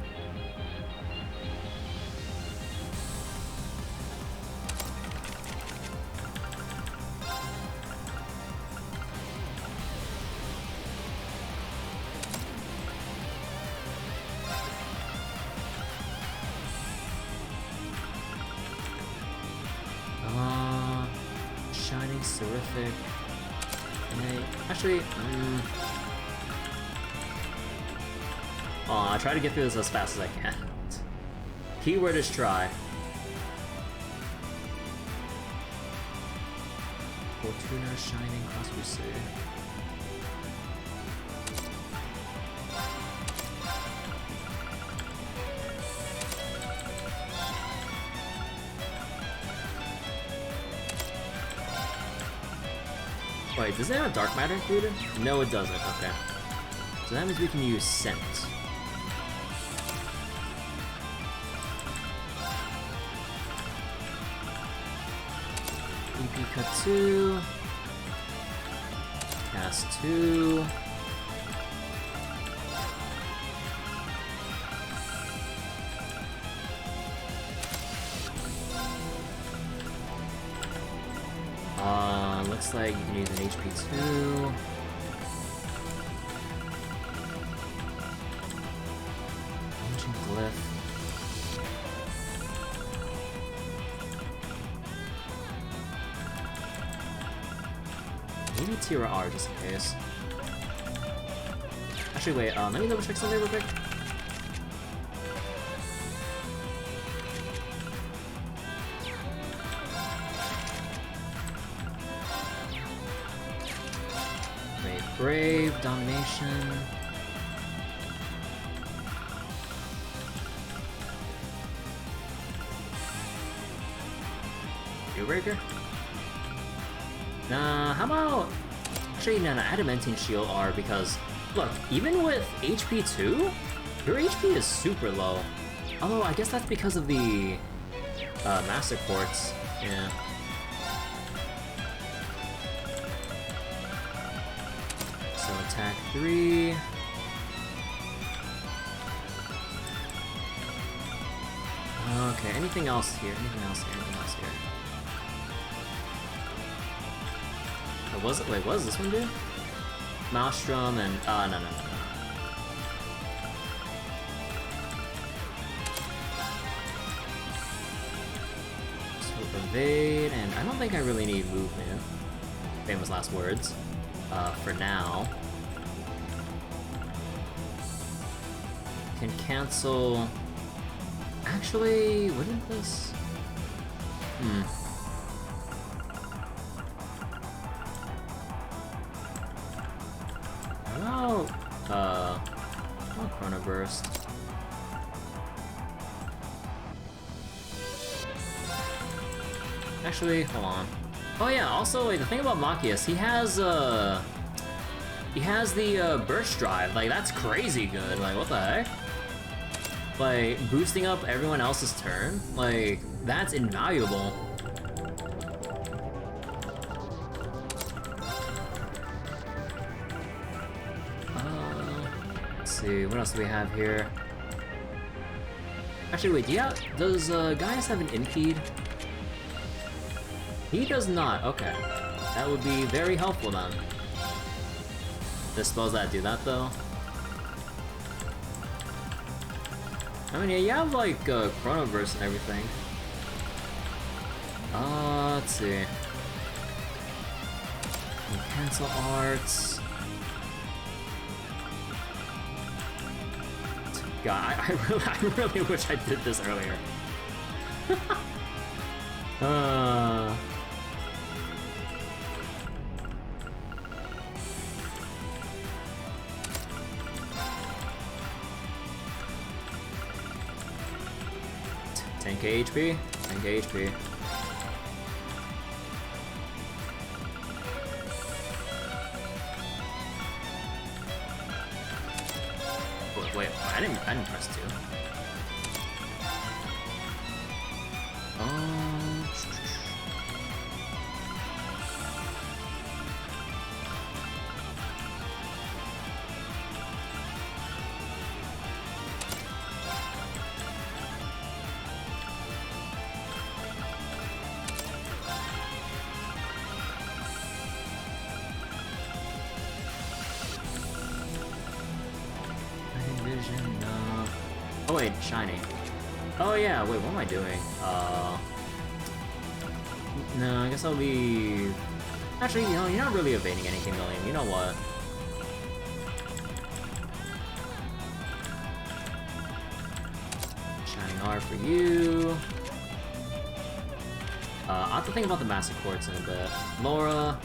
Shining, Seraphic. Actually, I try to get through this as fast as I can. Keyword is try. Fortuna, Shining, Cross Crusade. Wait, does it have dark matter included? No, it doesn't. Okay. So that means we can use scent. EP cut 2. Cast 2. Looks like you can use an HP 2. Ancient Glyph. Maybe Tira R just in case. Actually, wait, let me double check something real quick. Brave, Domination. Dealbreaker? Nah, how about... Actually, no, Adamantine Shield R, because, look, even with HP 2, your HP is super low. Although, I guess that's because of the Master Quartz. Yeah. Attack 3. Okay, anything else here? Anything else here? Anything else here? Oh, was it? Wait, what does this one do? Maelstrom and... no. So evade, and I don't think I really need movement. Famous last words. For now. Can cancel... Actually, wouldn't this... How about... Chrono Burst. Actually, hold on. Oh yeah, also, like, the thing about Machias, he has the burst drive. Like, that's crazy good. Like, what the heck? Like, boosting up everyone else's turn? Like, that's invaluable. Let's see, what else do we have here? Actually, wait, does Gaius have an impede? He does not, okay. That would be very helpful then. There's spells that do that though. I mean, yeah, you have like Chronoverse and everything. Let's see. Cancel arts. God, I really wish I did this earlier. 10k HP? 10k HP. Wait, I didn't press 2. Oh wait, shiny. Oh yeah, wait, what am I doing? No, I guess I'll leave... Actually, you know, you're not really evading anything, William. You know what? Shining R for you. I'll have to think about the Master Quartz in a bit. Laura.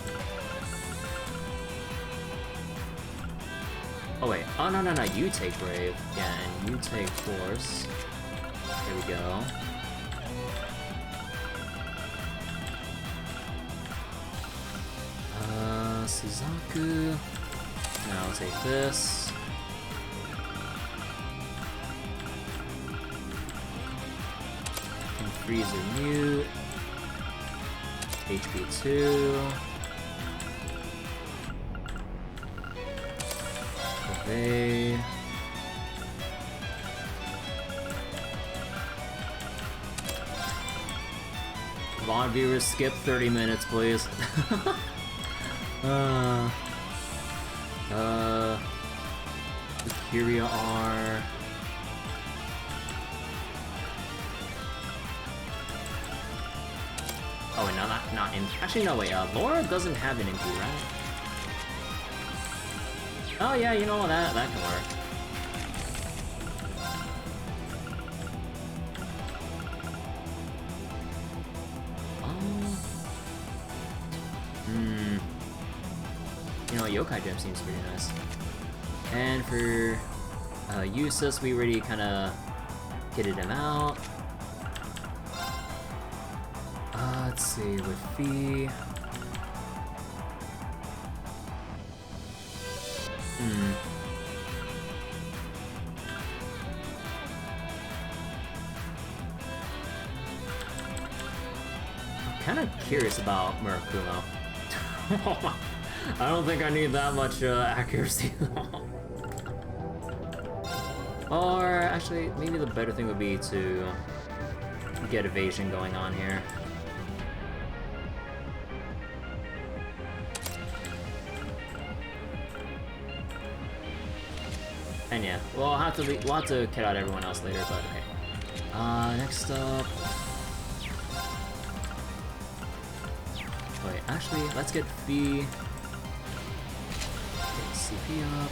Oh wait, oh no, you take Brave. Yeah, and you take Force. Here we go. Suzaku. Now I'll take this. And Freezer Mute. HP 2. Evade. VOD viewers, skip 30 minutes, please. Kyria R. Oh wait, no, not in. Actually, no, wait. Laura doesn't have an MP, right? Oh yeah, you know what? That can work. You know, Yokai Gem seems pretty nice. And for Eustace, we already kind of kitted him out. Let's see, with Fee. I'm kind of curious about Murakumo. I don't think I need that much accuracy. Or actually, maybe the better thing would be to get evasion going on here. And yeah, we'll have to cut out everyone else later, but okay. Next up. Wait, actually, let's get Fee. Get CP up.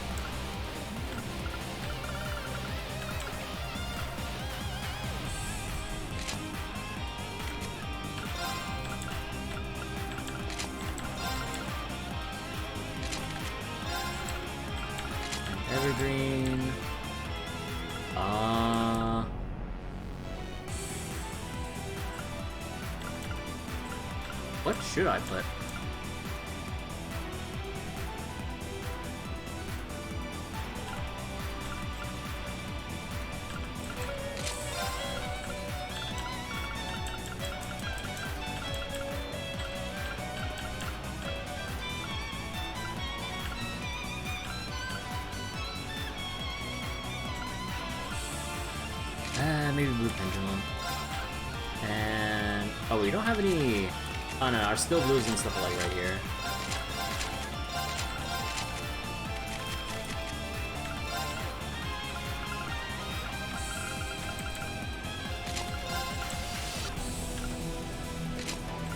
Evergreen. What should I put? Maybe Blue Pendulum. And oh, we don't have any. Oh no, our Still Blues and stuff like right here.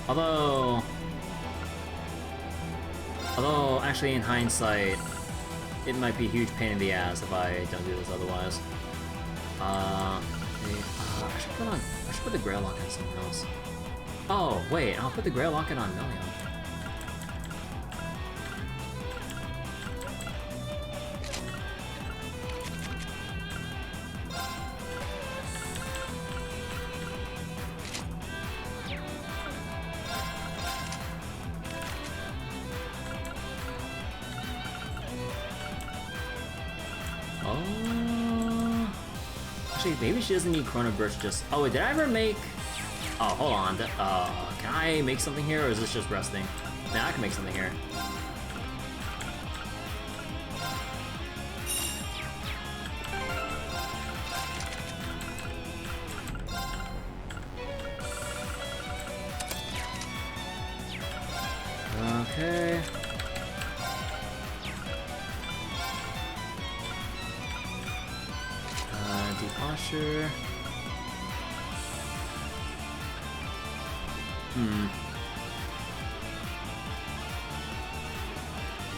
Although, actually, in hindsight, it might be a huge pain in the ass if I don't do this otherwise. I should put the Grail Lock on someone else. Oh, wait, I'll put the Grail Locket on Million. Actually, maybe she doesn't need Chrono Burst just... Oh, wait, did I ever make... Oh, hold on. Can I make something here, or is this just resting? Nah, I can make something here. Okay. Deposture.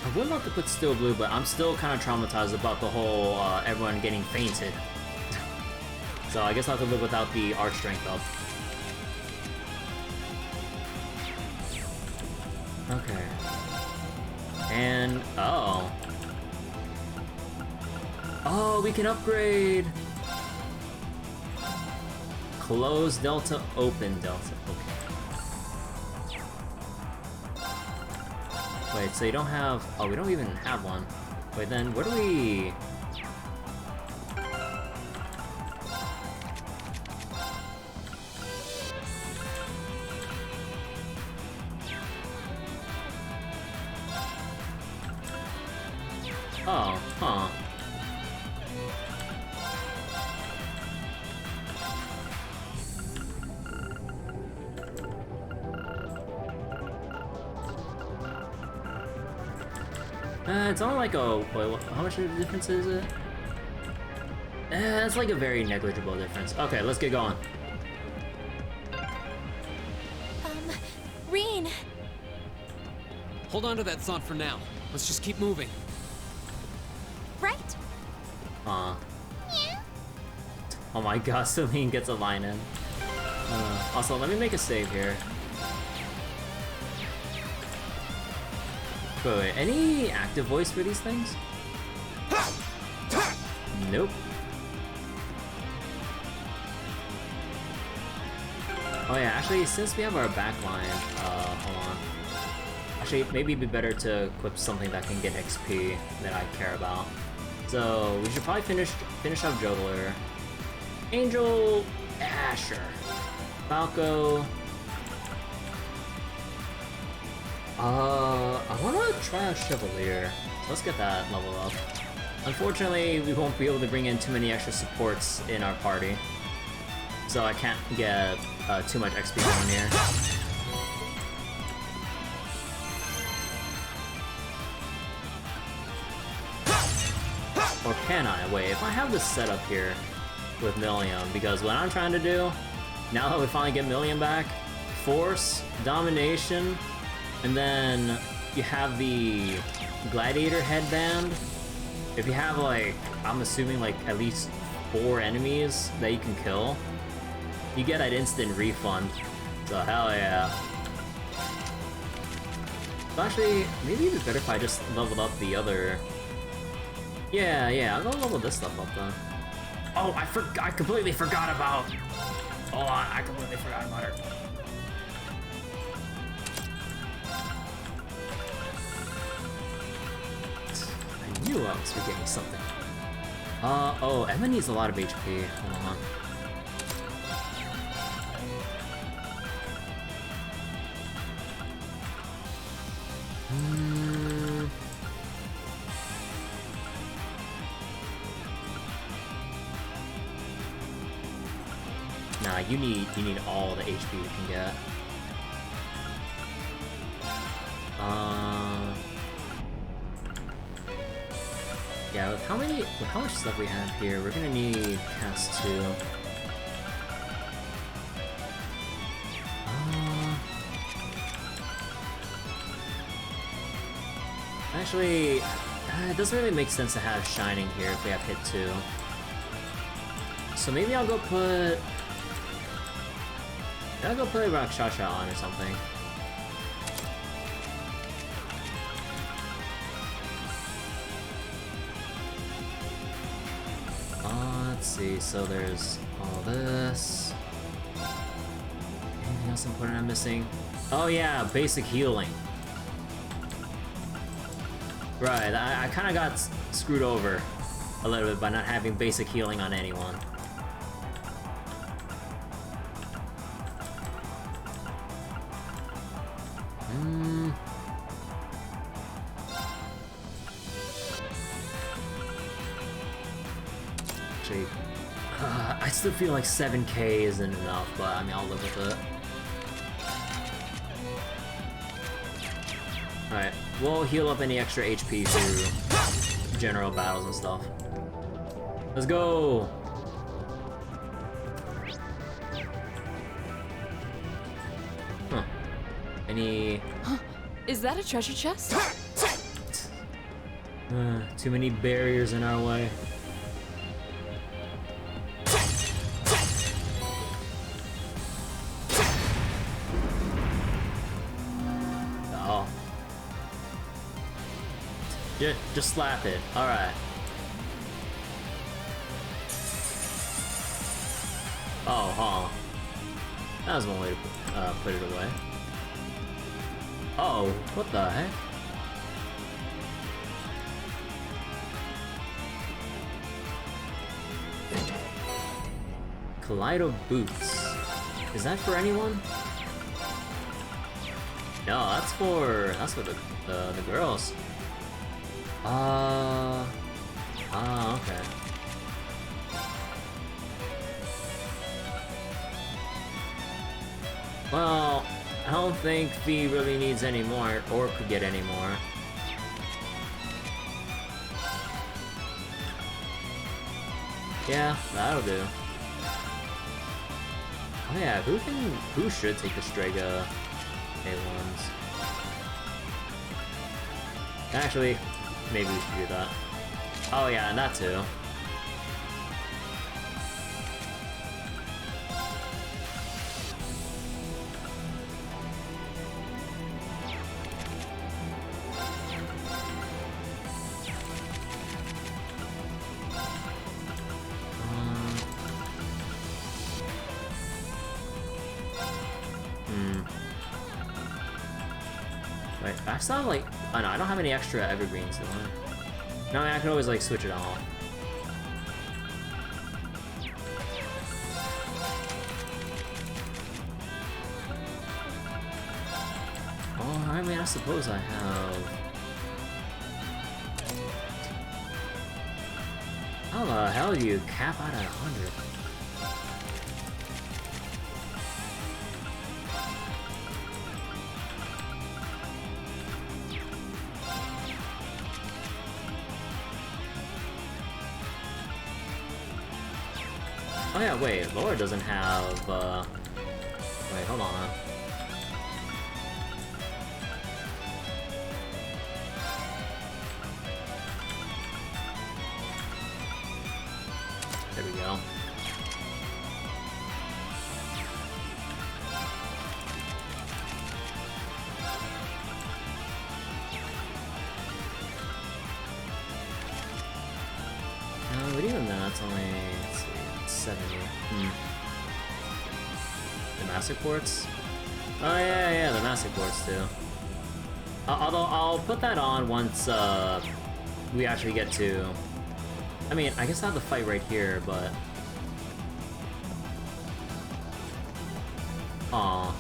I would love to put Steel Blue, but I'm still kind of traumatized about the whole everyone getting fainted. So I guess I'll have to live without the Arch Strength up. Okay. And oh. Oh, we can upgrade. Close Delta, open Delta. Okay. Wait, so you don't have... Oh, we don't even have one. Wait, then where do we... Oh, huh. It's only like a... Wait, how much of a difference is it? It's like a very negligible difference. Okay, let's get going. Reen! Hold on to that thought for now. Let's just keep moving. Right? Oh my god, Celine gets a line in. Also, let me make a save here. Wait, any active voice for these things? Nope. Oh yeah, actually, since we have our backline, hold on. Actually, maybe it'd be better to equip something that can get XP that I care about. So, we should probably finish up Juggler. Angel, Asher, Falco. I wanna try out Chevalier. So let's get that level up. Unfortunately, we won't be able to bring in too many extra supports in our party. So I can't get too much XP going here. Or can I? Wait, if I have this set up here with Million, because what I'm trying to do, now that we finally get Million back, Force, Domination, and then you have the Gladiator headband. If you have like, I'm assuming like at least 4 enemies that you can kill, you get that instant refund. So hell yeah. So actually, maybe it'd be better if I just leveled up the other. Yeah, I'll go level this stuff up then. Oh, I completely forgot about. Hold on, I completely forgot about her. I knew I was forgetting something. Oh, Emma needs a lot of HP. Hold on. Nah, you need all the HP you can get. Yeah, with how much stuff we have here, we're gonna need cast 2. Actually, it doesn't really make sense to have Shining here if we have hit 2. So maybe I'll go put... I'll go put Rakshasha on or something. Let's see, so there's all this. Anything else important I'm missing? Oh yeah, basic healing. Right, I kind of got screwed over a little bit by not having basic healing on anyone. Actually, I still feel like 7k isn't enough, but I mean, I'll live with it. Alright, we'll heal up any extra HP through general battles and stuff. Let's go! Huh. Any... Is that a treasure chest? Too many barriers in our way. Oh. Just slap it. Alright. Oh, huh. That was one way to put it away. Oh, what the heck? Kaleido boots. Is that for anyone? No, that's for the girls. Okay. Well, I don't think Fee really needs any more, or could get any more. Yeah, that'll do. Oh yeah, who should take the Strega A1s? Actually, maybe we should do that. Oh yeah, and that too. Wait, that's not like... Oh no, I don't have any extra evergreens, do I? No, I mean, I can always like switch it off. Oh, I mean, I suppose I have... How the hell do you cap out at 100? Oh yeah, wait, Laura doesn't have, wait, hold on. There we go. No, but even that's only, let's see, 70. The Massive Quartz? Oh yeah, the Massive Quartz too. Although I'll put that on once we actually get to... I mean, I guess I have the fight right here, but... Aw.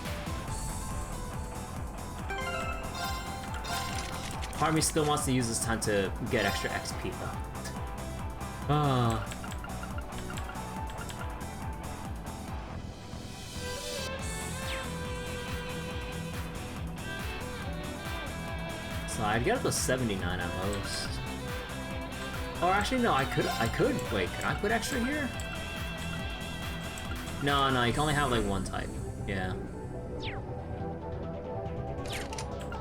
Part of me still wants to use this time to get extra XP though. So I'd get up to 79 at most. Or actually, no, I could, wait, could I put extra here? No, you can only have like one type, yeah.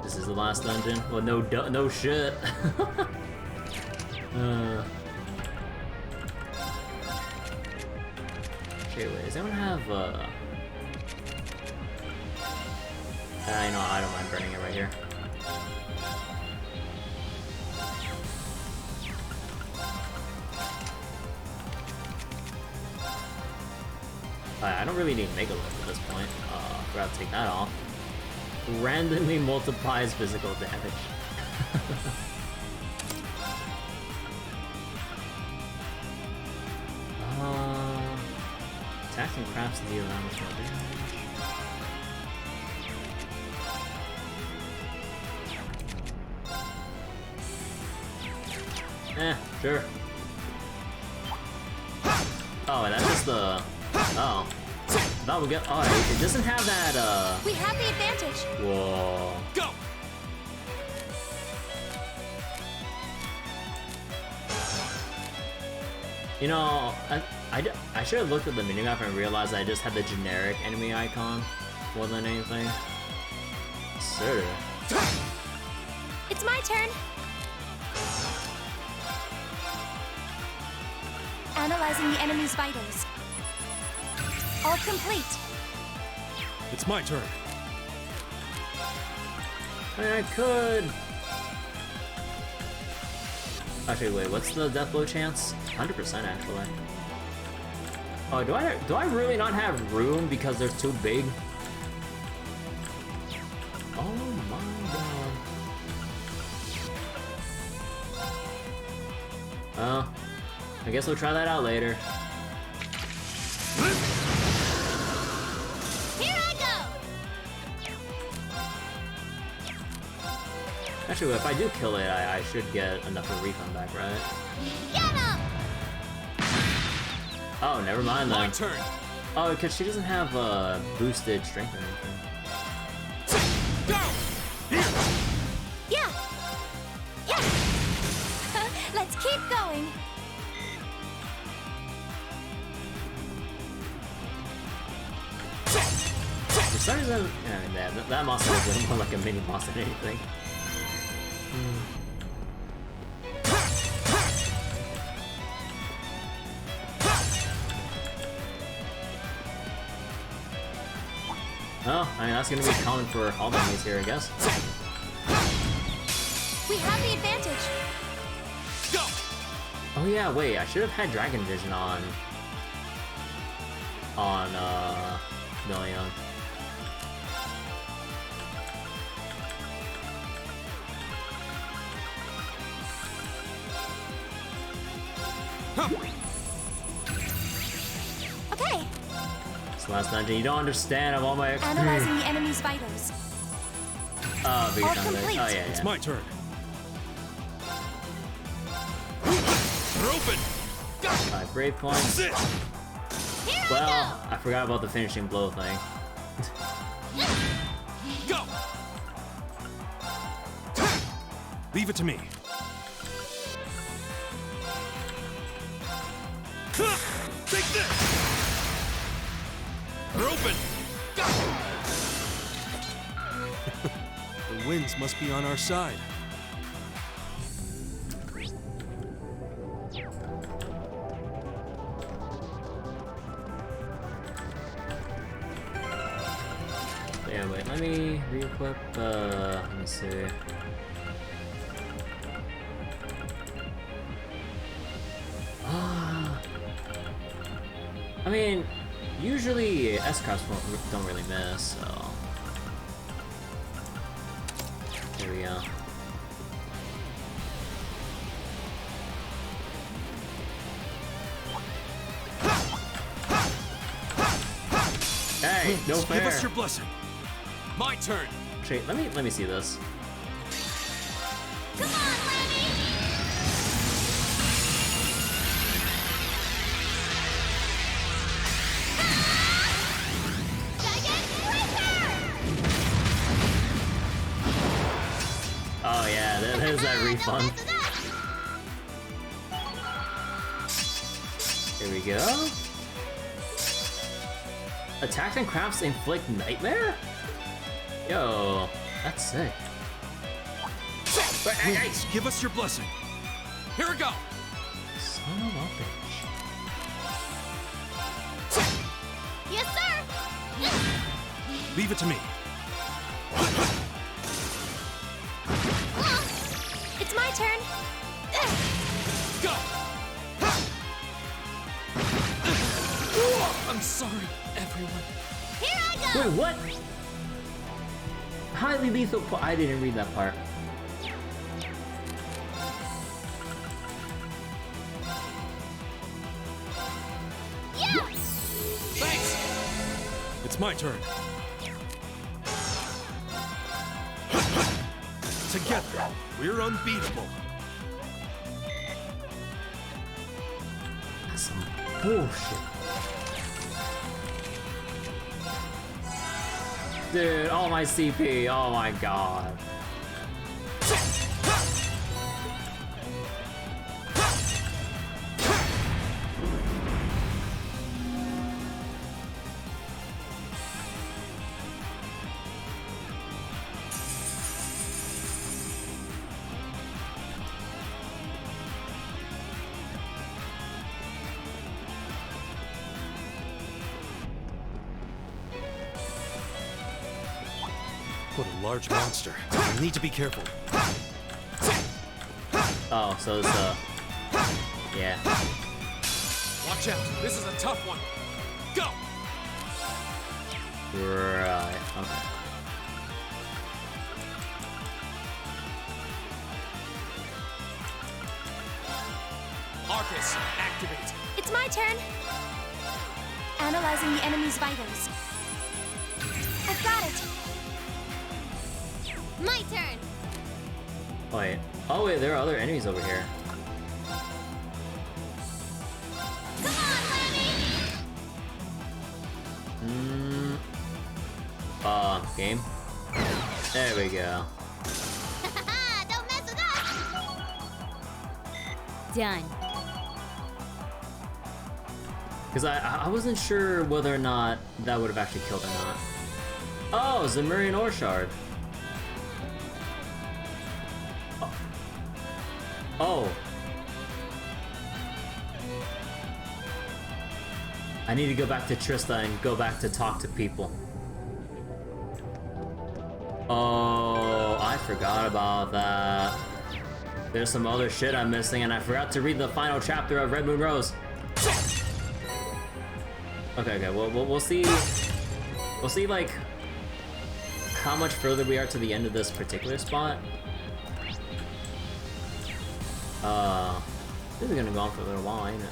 This is the last dungeon? Well, no shit. Actually, wait, does anyone have I know, I don't mind burning it right here. I don't really need Mega Lift at this point. Forgot to take that off. Randomly multiplies physical damage. Attacks and crafts deal that much more damage. Sure. Oh, that's just the... Oh. That would get... Oh, it doesn't have that, We have the advantage! Whoa. Go! You know, I should have looked at the minimap and realized I just had the generic enemy icon more than anything. Sir. It's my turn! Analyzing the enemy's vitals. All complete. It's my turn. I could. Actually, wait. What's the death blow chance? 100% actually. Oh, do I really not have room because they're too big? Oh my god. Oh, I guess we'll try that out later. Actually, if I do kill it, I should get enough of a refund back, right? Get him! Oh, never mind then. My turn. Oh, because she doesn't have boosted strength or anything. Go! Here. Yeah! Yeah! Let's keep going! For some reason, yeah, that monster was more like a mini boss than anything. Oh, I mean, that's gonna be common for all the enemies here, I guess. We have the advantage! Go! Oh yeah, wait, I should have had Dragon Vision on Million. Okay. This last dungeon, you don't understand. I'm all my XP. Analyzing the enemy's vitals. Oh, but you're All done with it. complete. Oh yeah, It's yeah. my turn. We're open. Go! 5 brave points. Here Well, I forgot about the finishing blow thing. Go! Leave it to me. Take this! We're open! Go! The winds must be on our side. Yeah, wait, let me re-equip, let me see. I mean, usually S-Crafts don't really miss, so... There we go. Hey, no fair! Give us your blessing. My turn. Actually, let me see this. Come on, Lemmy! Oh yeah, there's that refund. Here we go. Attack and crafts inflict nightmare? Yo, that's sick. Please, give us your blessing. Here we go. Son of a bitch. Leave it to me. It's my turn. Go! I'm sorry, everyone. Here I go! Wait, what? Highly lethal I didn't read that part. Yeah! Thanks! It's my turn. Together, we're unbeatable. That's some bullshit. Dude, all my CP, oh my god. What a large monster. I need to be careful. Oh, so it's yeah. Watch out, this is a tough one. Go! Right, okay. Arcus, activate. It's my turn. Analyzing the enemy's vitals. I've got it. My turn. Wait. Oh wait, there are other enemies over here. Come on, Lemmy! Game. There we go. Don't mess with us! Done. Because I wasn't sure whether or not that would have actually killed or not. Oh, Zemurian Ore Shard. Oh. I need to go back to Trista and go back to talk to people. Oh, I forgot about that. There's some other shit I'm missing, and I forgot to read the final chapter of Red Moon Rose. Okay, we'll see. We'll see, like, how much further we are to the end of this particular spot. This is gonna go on for a little while, ain't it?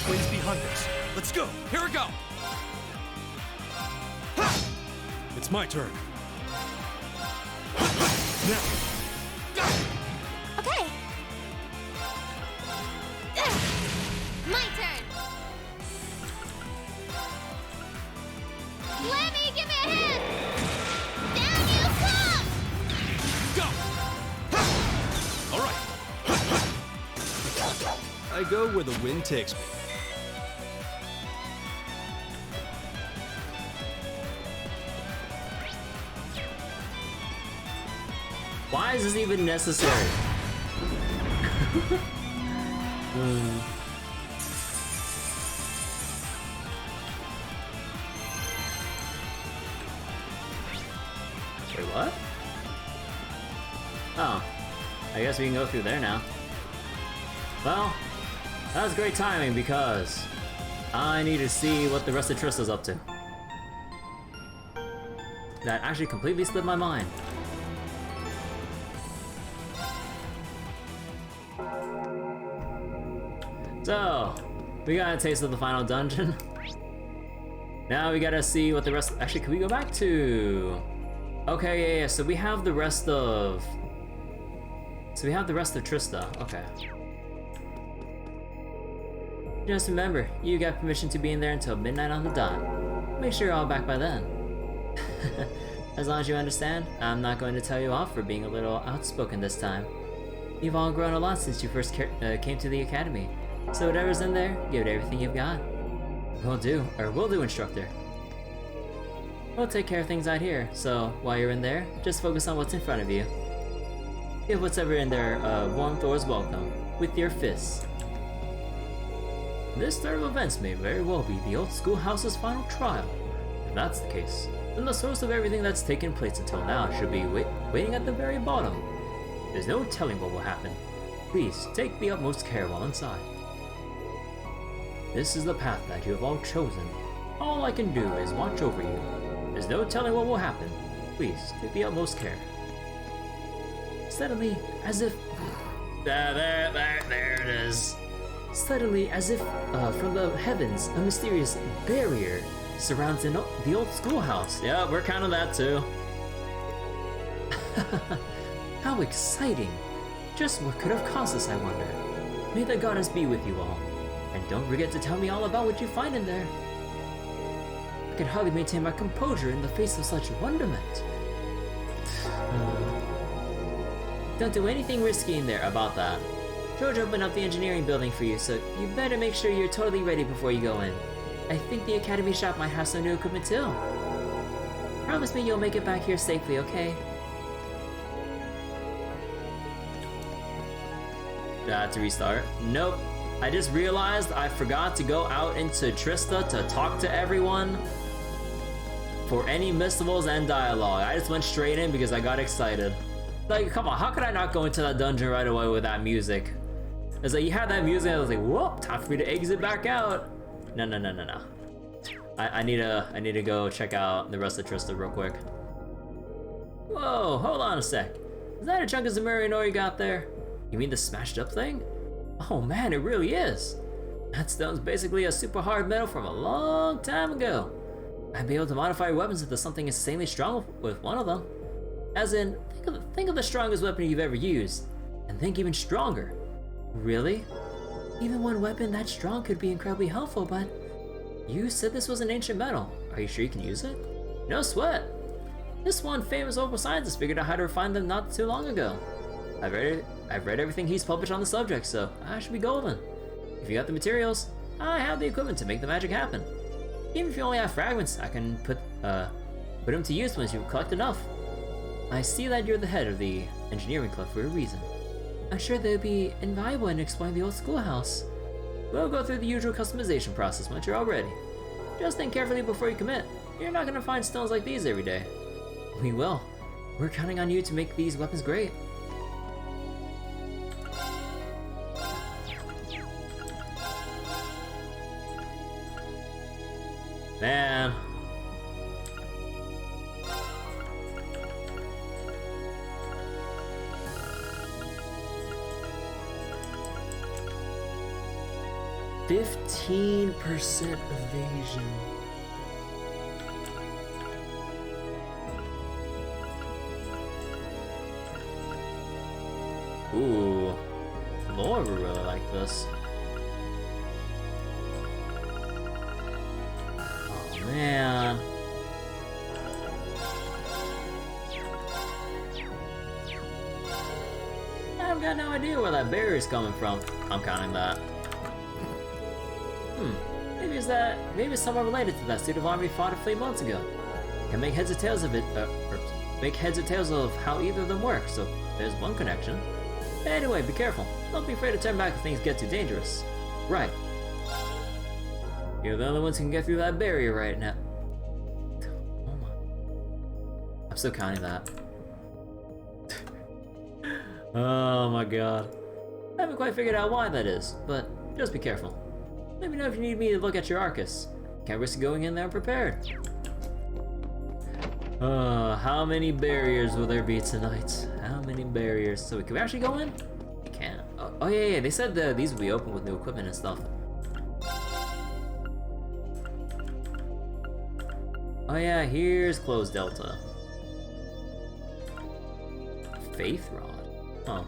Waits behind us. Let's go. Here we go. It's my turn. Now. Okay. My turn. Lemmy, give me a hand! Down you come! Go! All right. I go where the wind takes me. Why is this even necessary? Wait, what? Oh, I guess we can go through there now. Well, that was great timing because I need to see what the rest of Trista's up to. That actually completely slipped my mind. So, we got a taste of the final dungeon. Now we gotta see what the rest. Actually, can we go back to? Okay, yeah. So we have the rest of. Trista. Okay. Just remember, you got permission to be in there until midnight on the dot. Make sure you're all back by then. As long as you understand, I'm not going to tell you off for being a little outspoken this time. You've all grown a lot since you first came to the academy. So whatever's in there, give it everything you've got. Will do, instructor. We'll take care of things out here, so while you're in there, just focus on what's in front of you. Give whatever in there a warm Thors welcome with your fists. This turn of events may very well be the old schoolhouse's final trial. If that's the case, then the source of everything that's taken place until now should be waiting at the very bottom. There's no telling what will happen. Please take the utmost care while inside. This is the path that you have all chosen. All I can do is watch over you. There's no telling what will happen. Please take the utmost care. Suddenly, as if... There it is. Suddenly, as if from the heavens, a mysterious barrier surrounds the old schoolhouse. Yeah, we're kind of that too. How exciting! Just what could have caused this, I wonder. May the goddess be with you all. And don't forget to tell me all about what you find in there. I can hardly maintain my composure in the face of such wonderment. Don't do anything risky in there about that. George opened up the engineering building for you, so you better make sure you're totally ready before you go in. I think the academy shop might have some new equipment too. Promise me you'll make it back here safely, okay? To restart? Nope. I just realized I forgot to go out into Trista to talk to everyone for any missables and dialogue. I just went straight in because I got excited. Like, come on, how could I not go into that dungeon right away with that music? It's like, you had that music and I was like, whoop, time for me to exit back out. No. I need to go check out the rest of Trista real quick. Whoa, hold on a sec. Is that a chunk of Zemurian ore you got there? You mean the smashed up thing? Oh man, it really is. That stone's basically a super hard metal from a long time ago. I'd be able to modify your weapons into something insanely strong with one of them. As in, think of the strongest weapon you've ever used, and think even stronger. Really? Even one weapon that strong could be incredibly helpful, but you said this was an ancient metal. Are you sure you can use it? No sweat. This one famous opal scientist figured out how to refine them not too long ago. I've read everything he's published on the subject, so I should be golden. If you got the materials, I have the equipment to make the magic happen. Even if you only have fragments, I can put them to use once you collect enough. I see that you're the head of the engineering club for a reason. I'm sure they'd be invaluable in exploring the old schoolhouse. We'll go through the usual customization process once you're all ready. Just think carefully before you commit. You're not gonna find stones like these every day. We will. We're counting on you to make these weapons great. Man. $15% evasion. Ooh, Laura would really like this. Oh man. I've got no idea where that barrier is coming from. I'm counting that. Maybe it's somewhat related to that suit of armor we fought a few months ago. Can make heads or tails of it, make heads or tails of how either of them work, so there's one connection. Anyway, be careful. Don't be afraid to turn back if things get too dangerous. Right. You're the only ones who can get through that barrier right now. Oh my. I'm still counting that. Oh my god. I haven't quite figured out why that is, but just be careful. Let me know if you need me to look at your Arcus. Can't risk going in there unprepared. How many barriers will there be tonight? How many barriers? So can we actually go in? We can't. Oh yeah, they said these will be open with new equipment and stuff. Oh yeah, here's Closed Delta. Faith Rod. Huh.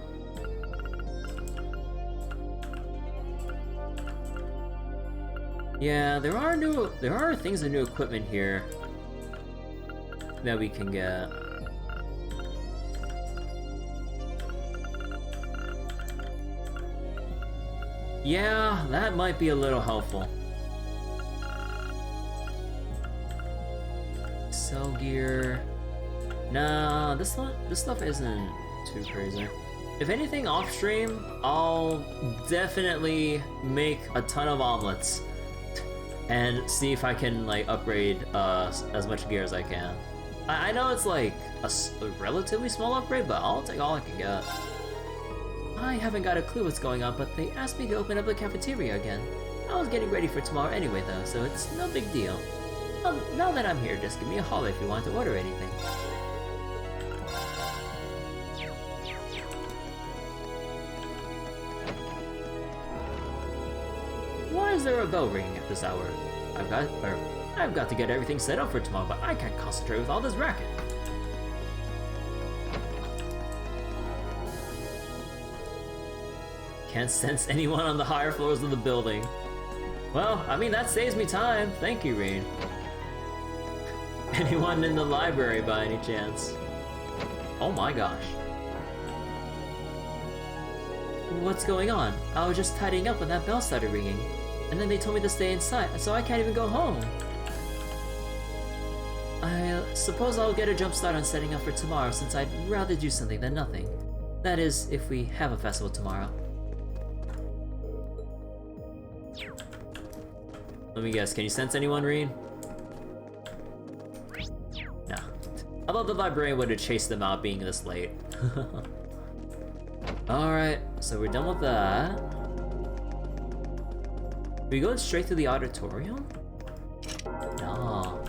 Yeah, there are things in new equipment here that we can get. Yeah, that might be a little helpful. Cell gear. Nah, this stuff isn't too crazy. If anything off stream, I'll definitely make a ton of omelets and see if I can like upgrade as much gear as I can. I know it's like a relatively small upgrade, but I'll take all I can get. I haven't got a clue what's going on, but they asked me to open up the cafeteria again. I was getting ready for tomorrow anyway though, so it's no big deal. Now that I'm here, just give me a holler if you want to order anything. Why is there a bell ringing at this hour? I've got to get everything set up for tomorrow, but I can't concentrate with all this racket. Can't sense anyone on the higher floors of the building. Well, I mean, that saves me time. Thank you, Reed. Anyone in the library by any chance? Oh my gosh. What's going on? I was just tidying up when that bell started ringing. And then they told me to stay inside, so I can't even go home. I suppose I'll get a jump start on setting up for tomorrow, since I'd rather do something than nothing. That is, if we have a festival tomorrow. Let me guess, can you sense anyone, Reed? No. I thought the librarian would have chased them out being this late. Alright, so we're done with that. Are we going straight to the auditorium? No.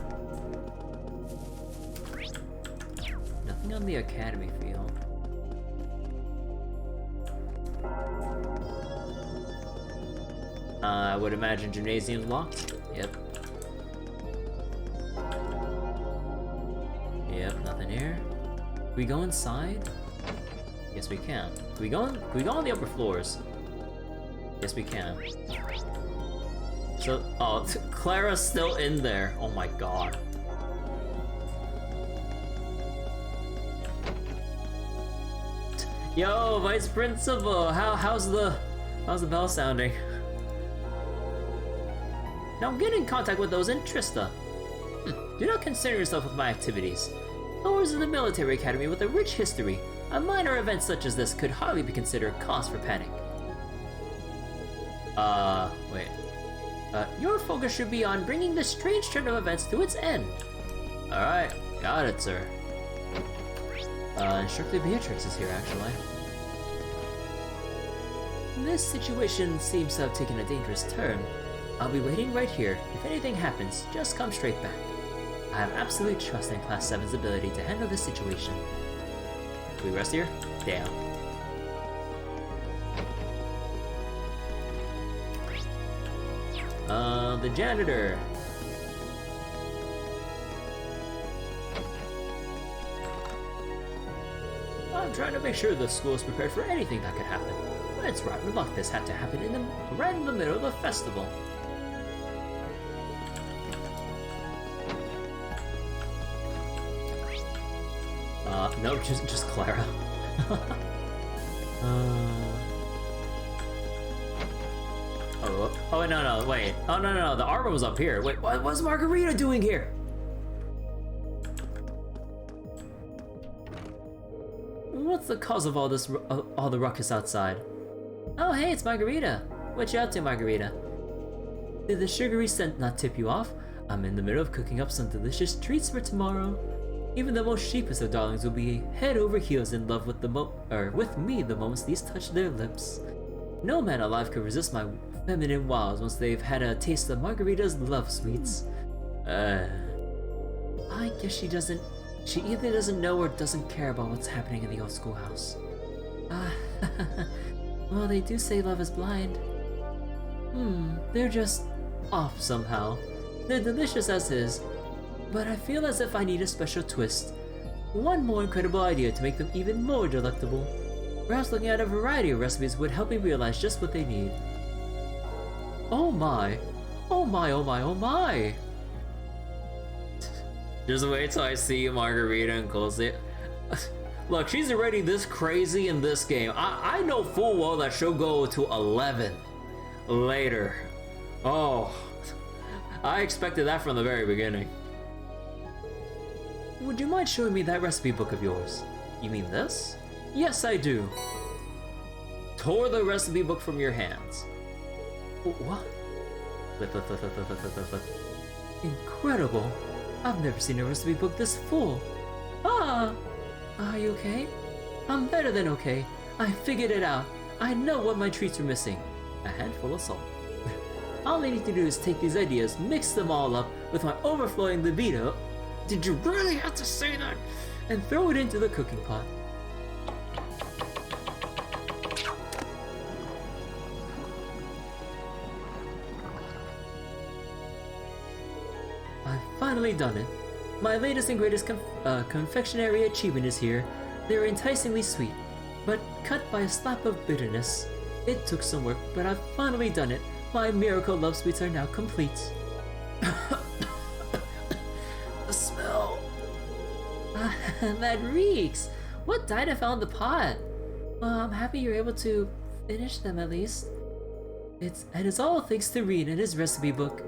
Nothing on the academy field. I would imagine gymnasium's locked. Yep. Yep, nothing here. Can we go inside? Yes, we can. Can we go on the upper floors? Yes, we can. So, oh, Clara's still in there. Oh my god. Yo, Vice Principal, how's the bell sounding? Now get in contact with those in Trista. Do not concern yourself with my activities. Thors is a military academy with a rich history. A minor event such as this could hardly be considered cause for panic. Wait. Your focus should be on bringing this strange turn of events to its end. Alright, got it, sir. Instructor Beatrix is here, actually. This situation seems to have taken a dangerous turn. I'll be waiting right here. If anything happens, just come straight back. I have absolute trust in Class 7's ability to handle this situation. Can we rest here? Damn. The janitor. I'm trying to make sure the school is prepared for anything that could happen. But it's rotten luck this had to happen right in the middle of the festival. No, just Clara. Oh, no, wait. Oh, no, the armor was up here. Wait, what's Margarita doing here? What's the cause of all this, all the ruckus outside? Oh, hey, it's Margarita. What you up to, Margarita? Did the sugary scent not tip you off? I'm in the middle of cooking up some delicious treats for tomorrow. Even the most sheepish of darlings will be head over heels in love with with me the moment these touch their lips. No man alive could resist my feminine wiles once they've had a taste of Margarita's love sweets. I guess she either doesn't know or doesn't care about what's happening in the old schoolhouse. Well, they do say love is blind. They're just off somehow. They're delicious as is, but I feel as if I need a special twist. One more incredible idea to make them even more delectable. Perhaps looking at a variety of recipes would help me realize just what they need. Oh my! Oh my, oh my, oh my! Just wait till I see Margarita and close it. Look, she's already this crazy in this game. I know full well that she'll go to 11 later. Oh, I expected that from the very beginning. Would you mind showing me that recipe book of yours? You mean this? Yes, I do. tore the recipe book from your hands. What? Incredible! I've never seen a recipe book this full. Ah! Are you okay? I'm better than okay. I figured it out. I know what my treats are missing. A handful of salt. All I need to do is take these ideas, mix them all up with my overflowing libido. Did you really have to say that? And throw it into the cooking pot. I've finally done it. My latest and greatest confectionery achievement is here. They're enticingly sweet, but cut by a slap of bitterness. It took some work, but I've finally done it. My miracle love sweets are now complete. The smell. That reeks. What died I found the pot? Well, I'm happy you're able to finish them at least. It's all thanks to Reed and his recipe book.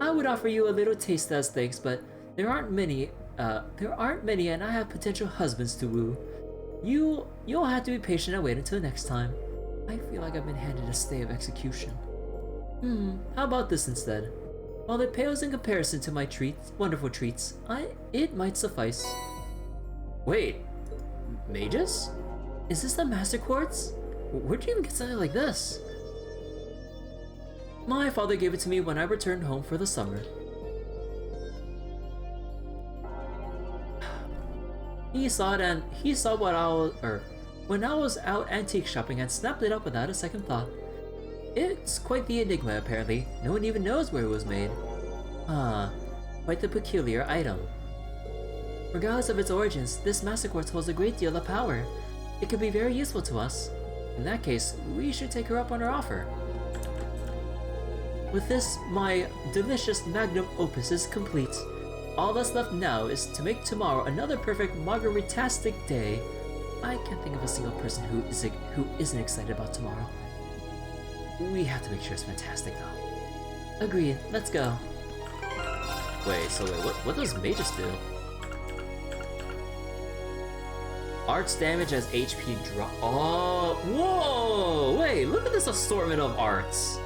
I would offer you a little taste as thanks, but there aren't many, and I have potential husbands to woo. You'll have to be patient and wait until next time. I feel like I've been handed a stay of execution. How about this instead? While it pales in comparison to my treats, wonderful treats, it might suffice. Wait, mages? Is this the Master Quartz? Where'd you even get something like this? My father gave it to me when I returned home for the summer. He saw it and he saw what when I was out antique shopping and snapped it up without a second thought. It's quite the enigma apparently. No one even knows where it was made. Quite the peculiar item. Regardless of its origins, this Master Quartz holds a great deal of power. It could be very useful to us. In that case, we should take her up on her offer. With this, my delicious magnum opus is complete. All that's left now is to make tomorrow another perfect margaritastic day. I can't think of a single person who isn't excited about tomorrow. We have to make sure it's fantastic though. Agreed, let's go. Wait, what does mages do? Arts damage as HP drop. Oh, whoa! Wait, look at this assortment of arts.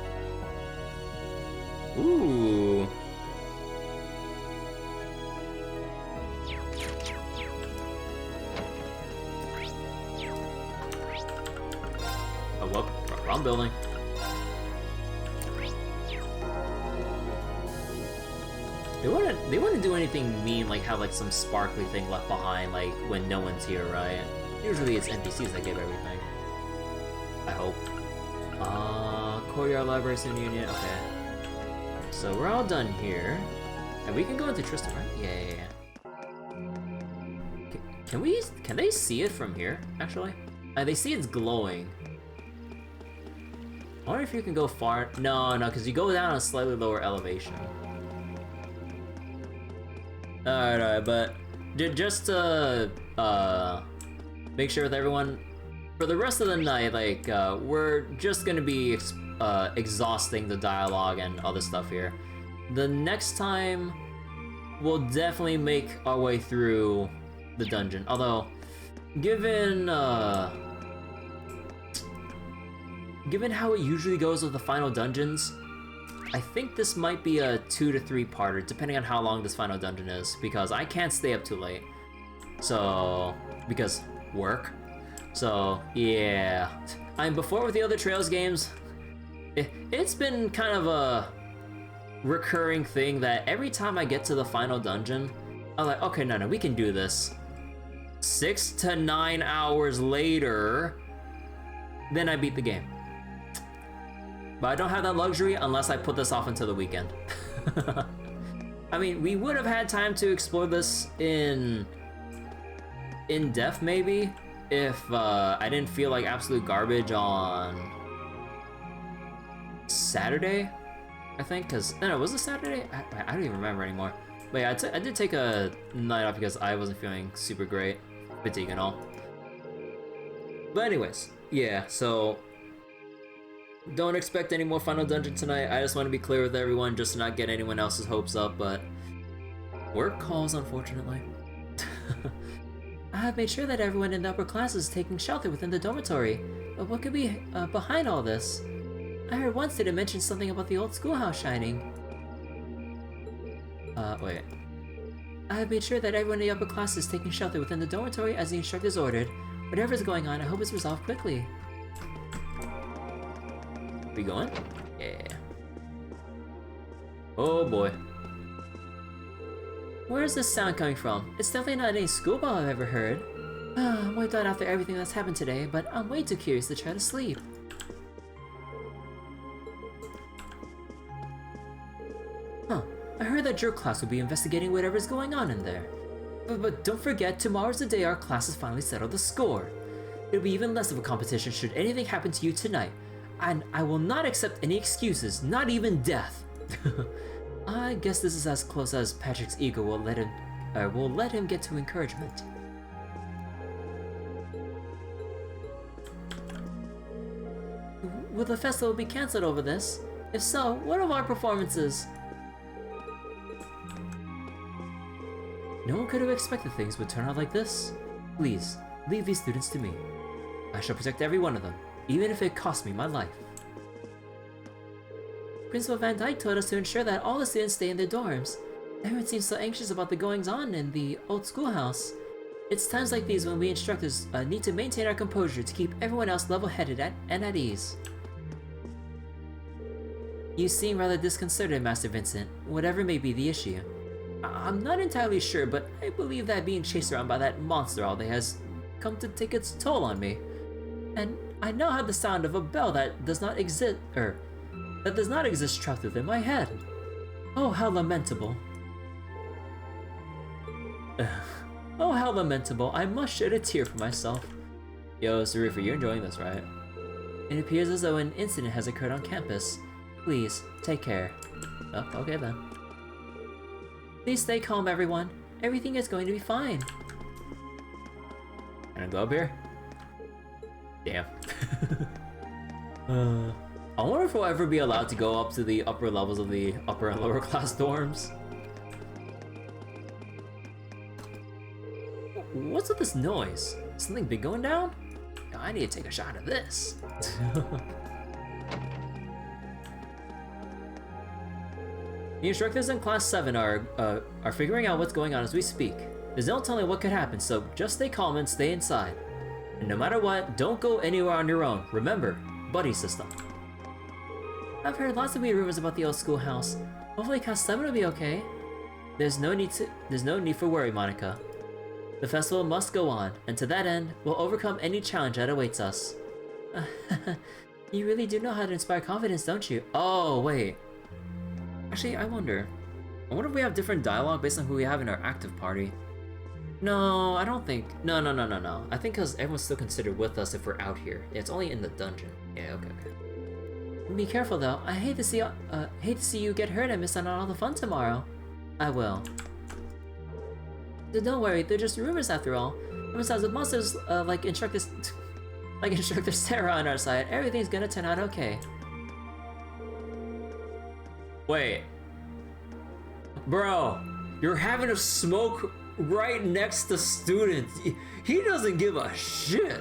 Ooh. Oh, whoop, wrong building. They wouldn't do anything mean like have like some sparkly thing left behind like when no one's here, right? Usually it's NPCs that give everything. I hope. Courtyard Library Student Union, okay. So we're all done here. And we can go into Trista, right? Yeah. Can they see it from here, actually? They see it's glowing. I wonder if you can go far. No, because you go down a slightly lower elevation. Alright, but just to make sure with everyone, for the rest of the night, like, we're just gonna be exhausting the dialogue and other stuff here. The next time, we'll definitely make our way through the dungeon. Although, given how it usually goes with the final dungeons, I think this might be a 2 to 3 parter, depending on how long this final dungeon is, because I can't stay up too late. So, because work. So, yeah. Before with the other Trails games, it's been kind of a recurring thing that every time I get to the final dungeon, I'm like, okay, no, we can do this. 6 to 9 hours later, then I beat the game. But I don't have that luxury unless I put this off until the weekend. I mean, we would have had time to explore this in depth maybe, if I didn't feel like absolute garbage on Saturday, I think, because, no, was it Saturday? I don't even remember anymore. But yeah, I did take a night off because I wasn't feeling super great, fatigue and all. But anyways, yeah, so don't expect any more Final Dungeon tonight. I just want to be clear with everyone just to not get anyone else's hopes up, but work calls, unfortunately. I have made sure that everyone in the upper classes is taking shelter within the dormitory. what could be behind all this? I heard one student mention something about the old schoolhouse shining. Wait. I have made sure that everyone in the upper class is taking shelter within the dormitory as the instructors ordered. Whatever's going on, I hope it's resolved quickly. We going? Yeah. Oh boy. Where is this sound coming from? It's definitely not any schoolbell I've ever heard. I'm wiped out after everything that's happened today, but I'm way too curious to try to sleep. Huh. I heard that your class will be investigating whatever's going on in there. But don't forget, tomorrow's the day our class has finally settled the score. It'll be even less of a competition should anything happen to you tonight. And I will not accept any excuses, not even death. I guess this is as close as Patrick's ego will let him get to encouragement. Will the festival be cancelled over this? If so, what of our performances? No one could have expected things would turn out like this. Please, leave these students to me. I shall protect every one of them, even if it costs me my life. Principal Van Dyke told us to ensure that all the students stay in their dorms. Everyone seems so anxious about the goings-on in the old schoolhouse. It's times like these when we instructors need to maintain our composure to keep everyone else level-headed and at ease. You seem rather disconcerted, Master Vincent, whatever may be the issue. I'm not entirely sure, but I believe that being chased around by that monster all day has come to take its toll on me. And I now have the sound of a bell that does not exist trapped within my head. Oh, how lamentable. Oh, how lamentable. I must shed a tear for myself. Yo, Sarifa, you're enjoying this, right? It appears as though an incident has occurred on campus. Please, take care. Oh, okay then. Please stay calm, everyone. Everything is going to be fine. Can I go up here? Damn. I wonder if we'll ever be allowed to go up to the upper levels of the upper and lower class dorms. What's with this noise? Something big going down? I need to take a shot of this. The instructors in Class 7 are figuring out what's going on as we speak. There's no telling what could happen, so just stay calm and stay inside. And no matter what, don't go anywhere on your own. Remember, buddy system. I've heard lots of weird rumors about the old schoolhouse. Hopefully Class 7 will be okay. There's no need for worry, Monica. The festival must go on, and to that end, we'll overcome any challenge that awaits us. You really do know how to inspire confidence, don't you? Oh, wait. Actually, I wonder if we have different dialogue based on who we have in our active party. No, I don't think. No. I think because everyone's still considered with us if we're out here. Yeah, it's only in the dungeon. Yeah, okay. Be careful though. I hate to see you get hurt and miss out on all the fun tomorrow. I will. So don't worry, they're just rumors after all. And besides, with monsters like Instructor Sarah on our side, everything's gonna turn out okay. Wait. Bro, you're having a smoke right next to students. He doesn't give a shit.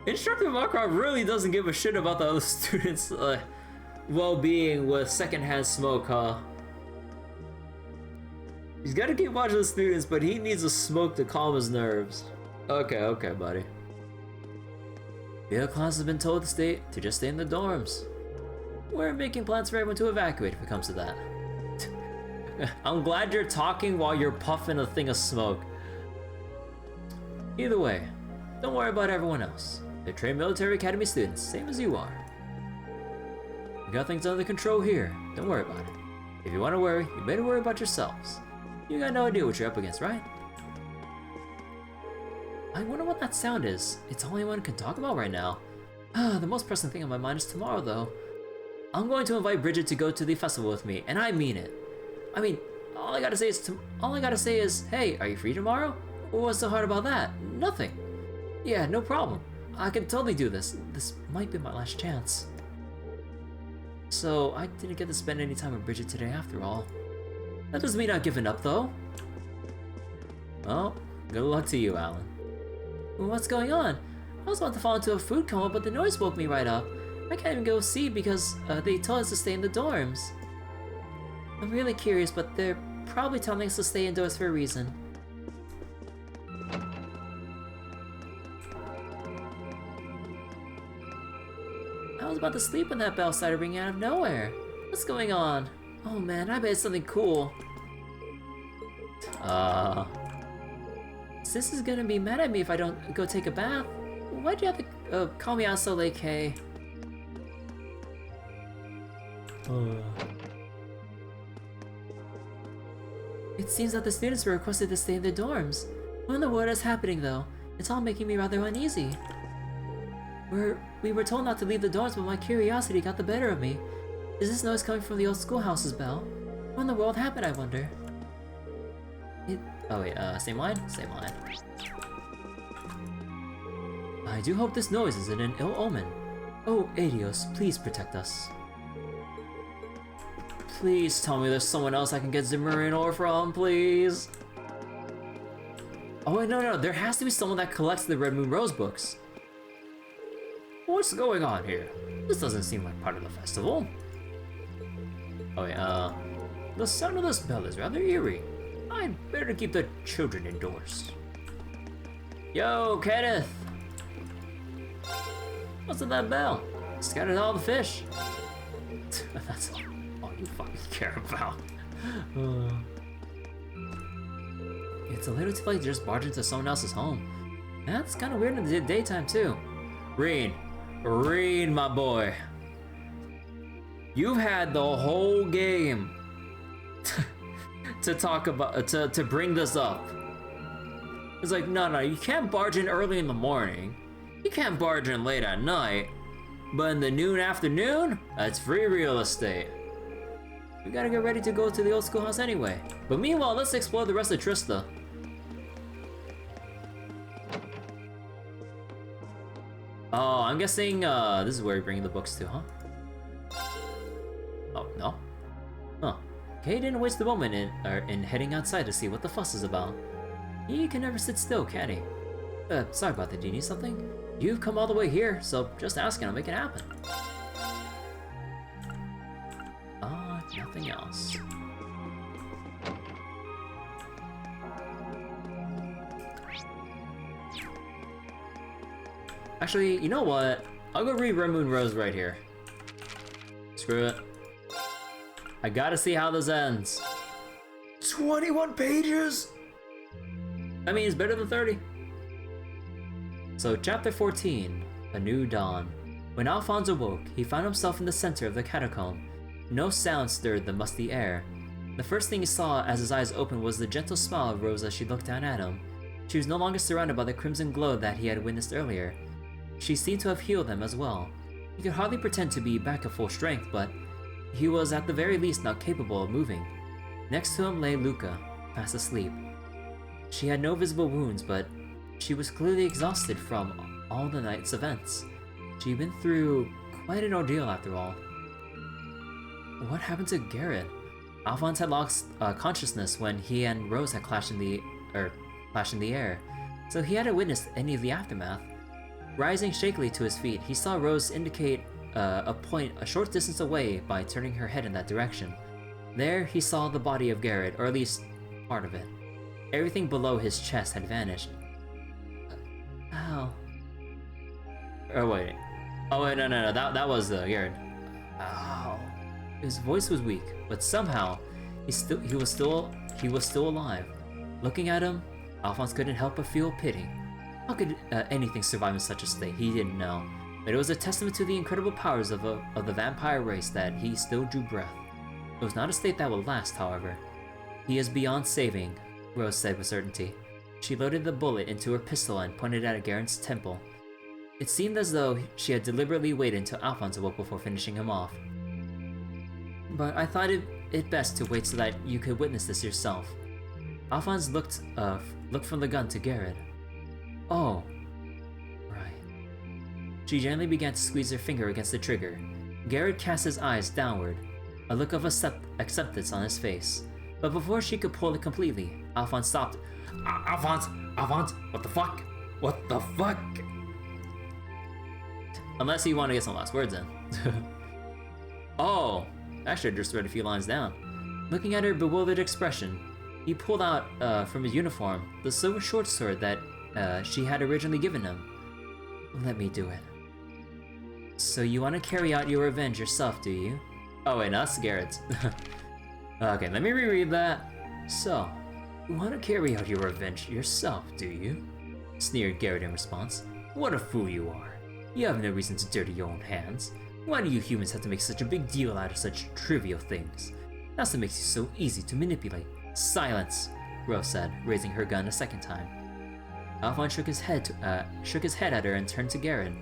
Instructor Markov really doesn't give a shit about the other students' well-being with secondhand smoke, huh? He's gotta keep watching the students, but he needs a smoke to calm his nerves. Okay, buddy. The other class has been told to just stay in the dorms. We're making plans for everyone to evacuate if it comes to that. I'm glad you're talking while you're puffing a thing of smoke. Either way, don't worry about everyone else. They're trained military academy students, same as you are. We got things under control here, don't worry about it. If you want to worry, you better worry about yourselves. You got no idea what you're up against, right? I wonder what that sound is. It's all anyone can talk about right now. The most pressing thing on my mind is tomorrow, though. I'm going to invite Bridget to go to the festival with me, and I mean it. I mean, all I gotta say is, hey, are you free tomorrow? What's so hard about that? Nothing. Yeah, no problem. I can totally do this. This might be my last chance. So, I didn't get to spend any time with Bridget today after all. That doesn't mean I've given up, though. Well, Good luck to you, Alan. What's going on? I was about to fall into a food coma, but the noise woke me right up. I can't even go see because they told us to stay in the dorms. I'm really curious, but they're probably telling us to stay indoors for a reason. I was about to sleep when that bell started ringing out of nowhere. What's going on? Oh man, I bet it's something cool. Sis is gonna be mad at me if I don't go take a bath. Why'd you have to call me out so late, Kay? It seems that the students were requested to stay in their dorms. What in the world is happening though? It's all making me rather uneasy. We were told not to leave the dorms, but my curiosity got the better of me. Is this noise coming from the old schoolhouse's bell? What in the world happened, I wonder? Oh wait, same line? Same line. I do hope this noise isn't an ill omen. Oh, Adios, please protect us. Please tell me there's someone else I can get Zimmerman ore from, please. Oh wait, no, there has to be someone that collects the Red Moon Rose books. What's going on here? This doesn't seem like part of the festival. Oh wait, the sound of this bell is rather eerie. I'd better keep the children indoors. Yo, Kenneth! What's with that bell? Scattered all the fish. That's all you fucking care about. It's a little too late to just barge into someone else's home. That's kind of weird in the daytime too. Reen, my boy. You've had the whole game to talk about, to bring this up. It's like, no, you can't barge in early in the morning. You can't barge in late at night. But in the noon afternoon, that's free real estate. We gotta get ready to go to the old schoolhouse anyway. But meanwhile, let's explore the rest of Trista. Oh, I'm guessing this is where you're bringing the books to, huh? Oh, no? Huh. Kay didn't waste a moment in heading outside to see what the fuss is about. He can never sit still, can he? Sorry about that, do you need something? You've come all the way here, so just ask and I'll make it happen. Nothing else. Actually, you know what? I'll go read Red Moon Rose right here. Screw it. I gotta see how this ends. 21 pages? I mean, it's better than 30. So, chapter 14, A New Dawn. When Alphonse awoke, he found himself in the center of the catacomb. No sound stirred the musty air. The first thing he saw as his eyes opened was the gentle smile of Rose as she looked down at him. She was no longer surrounded by the crimson glow that he had witnessed earlier. She seemed to have healed him as well. He could hardly pretend to be back at full strength, but he was at the very least not capable of moving. Next to him lay Luca, fast asleep. She had no visible wounds, but she was clearly exhausted from all the night's events. She'd been through quite an ordeal after all. What happened to Garrett? Alphonse had lost consciousness when he and Rose had clashed in the air, so he hadn't witnessed any of the aftermath. Rising shakily to his feet, he saw Rose indicate a point a short distance away by turning her head in that direction. There, he saw the body of Garrett, or at least part of it. Everything below his chest had vanished. Ow. Oh wait. Oh wait, no, that was Garrett. Ow. His voice was weak, but somehow he was still alive. Looking at him, Alphonse couldn't help but feel pity. How could anything survive in such a state? He didn't know, but it was a testament to the incredible powers of the vampire race that he still drew breath. It was not a state that would last, however. He is beyond saving, Rose said with certainty. She loaded the bullet into her pistol and pointed at Garrett's temple. It seemed as though she had deliberately waited until Alphonse awoke before finishing him off. But I thought it best to wait so that you could witness this yourself. Alphonse looked from the gun to Garrett. Oh, right. She gently began to squeeze her finger against the trigger. Garrett cast his eyes downward, a look of acceptance on his face. But before she could pull it completely, Alphonse stopped. Alphonse, what the fuck? What the fuck? Unless you want to get some last words in. Oh, actually I just read a few lines down. Looking at her bewildered expression, he pulled out from his uniform the silver short sword that she had originally given him. Let me do it. So you want to carry out your revenge yourself, do you? Oh wait, no, that's Garrett's. Okay, let me reread that. So, you want to carry out your revenge yourself, do you? Sneered Garrett in response. What a fool you are. You have no reason to dirty your own hands. Why do you humans have to make such a big deal out of such trivial things? That's what makes you so easy to manipulate. Silence, Rose said, raising her gun a second time. Alphonse shook his head at her and turned to Garrett.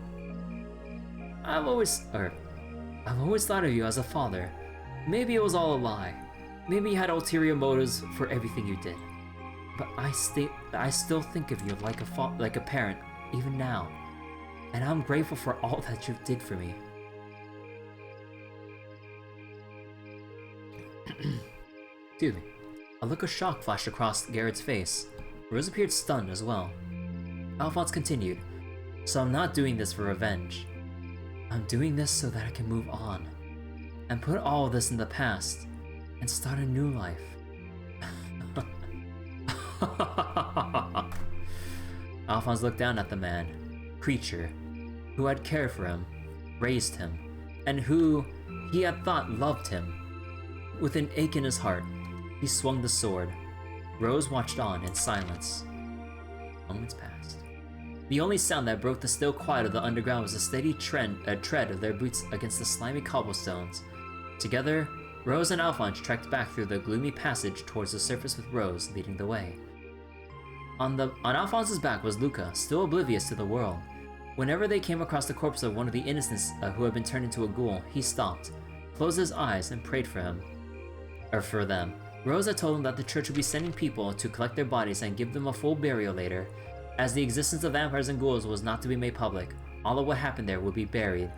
I've always thought of you as a father. Maybe it was all a lie. Maybe you had ulterior motives for everything you did. But I still think of you like a parent, even now. And I'm grateful for all that you did for me. Excuse me. A look of shock flashed across Garrett's face. Rose appeared stunned as well. Alphonse continued, So I'm not doing this for revenge. I'm doing this so that I can move on. And put all of this in the past. And start a new life. Alphonse looked down at the man, creature, who had cared for him, raised him, and who he had thought loved him. With an ache in his heart, he swung the sword. Rose watched on in silence. Moments passed. The only sound that broke the still quiet of the underground was the steady tread of their boots against the slimy cobblestones. Together, Rose and Alphonse trekked back through the gloomy passage towards the surface with Rose leading the way. On Alphonse's back was Luca, still oblivious to the world. Whenever they came across the corpse of one of the innocents who had been turned into a ghoul, he stopped, closed his eyes, and prayed for him. Or for them. Rose had told him that the church would be sending people to collect their bodies and give them a full burial later. As the existence of vampires and ghouls was not to be made public, all of what happened there would be buried.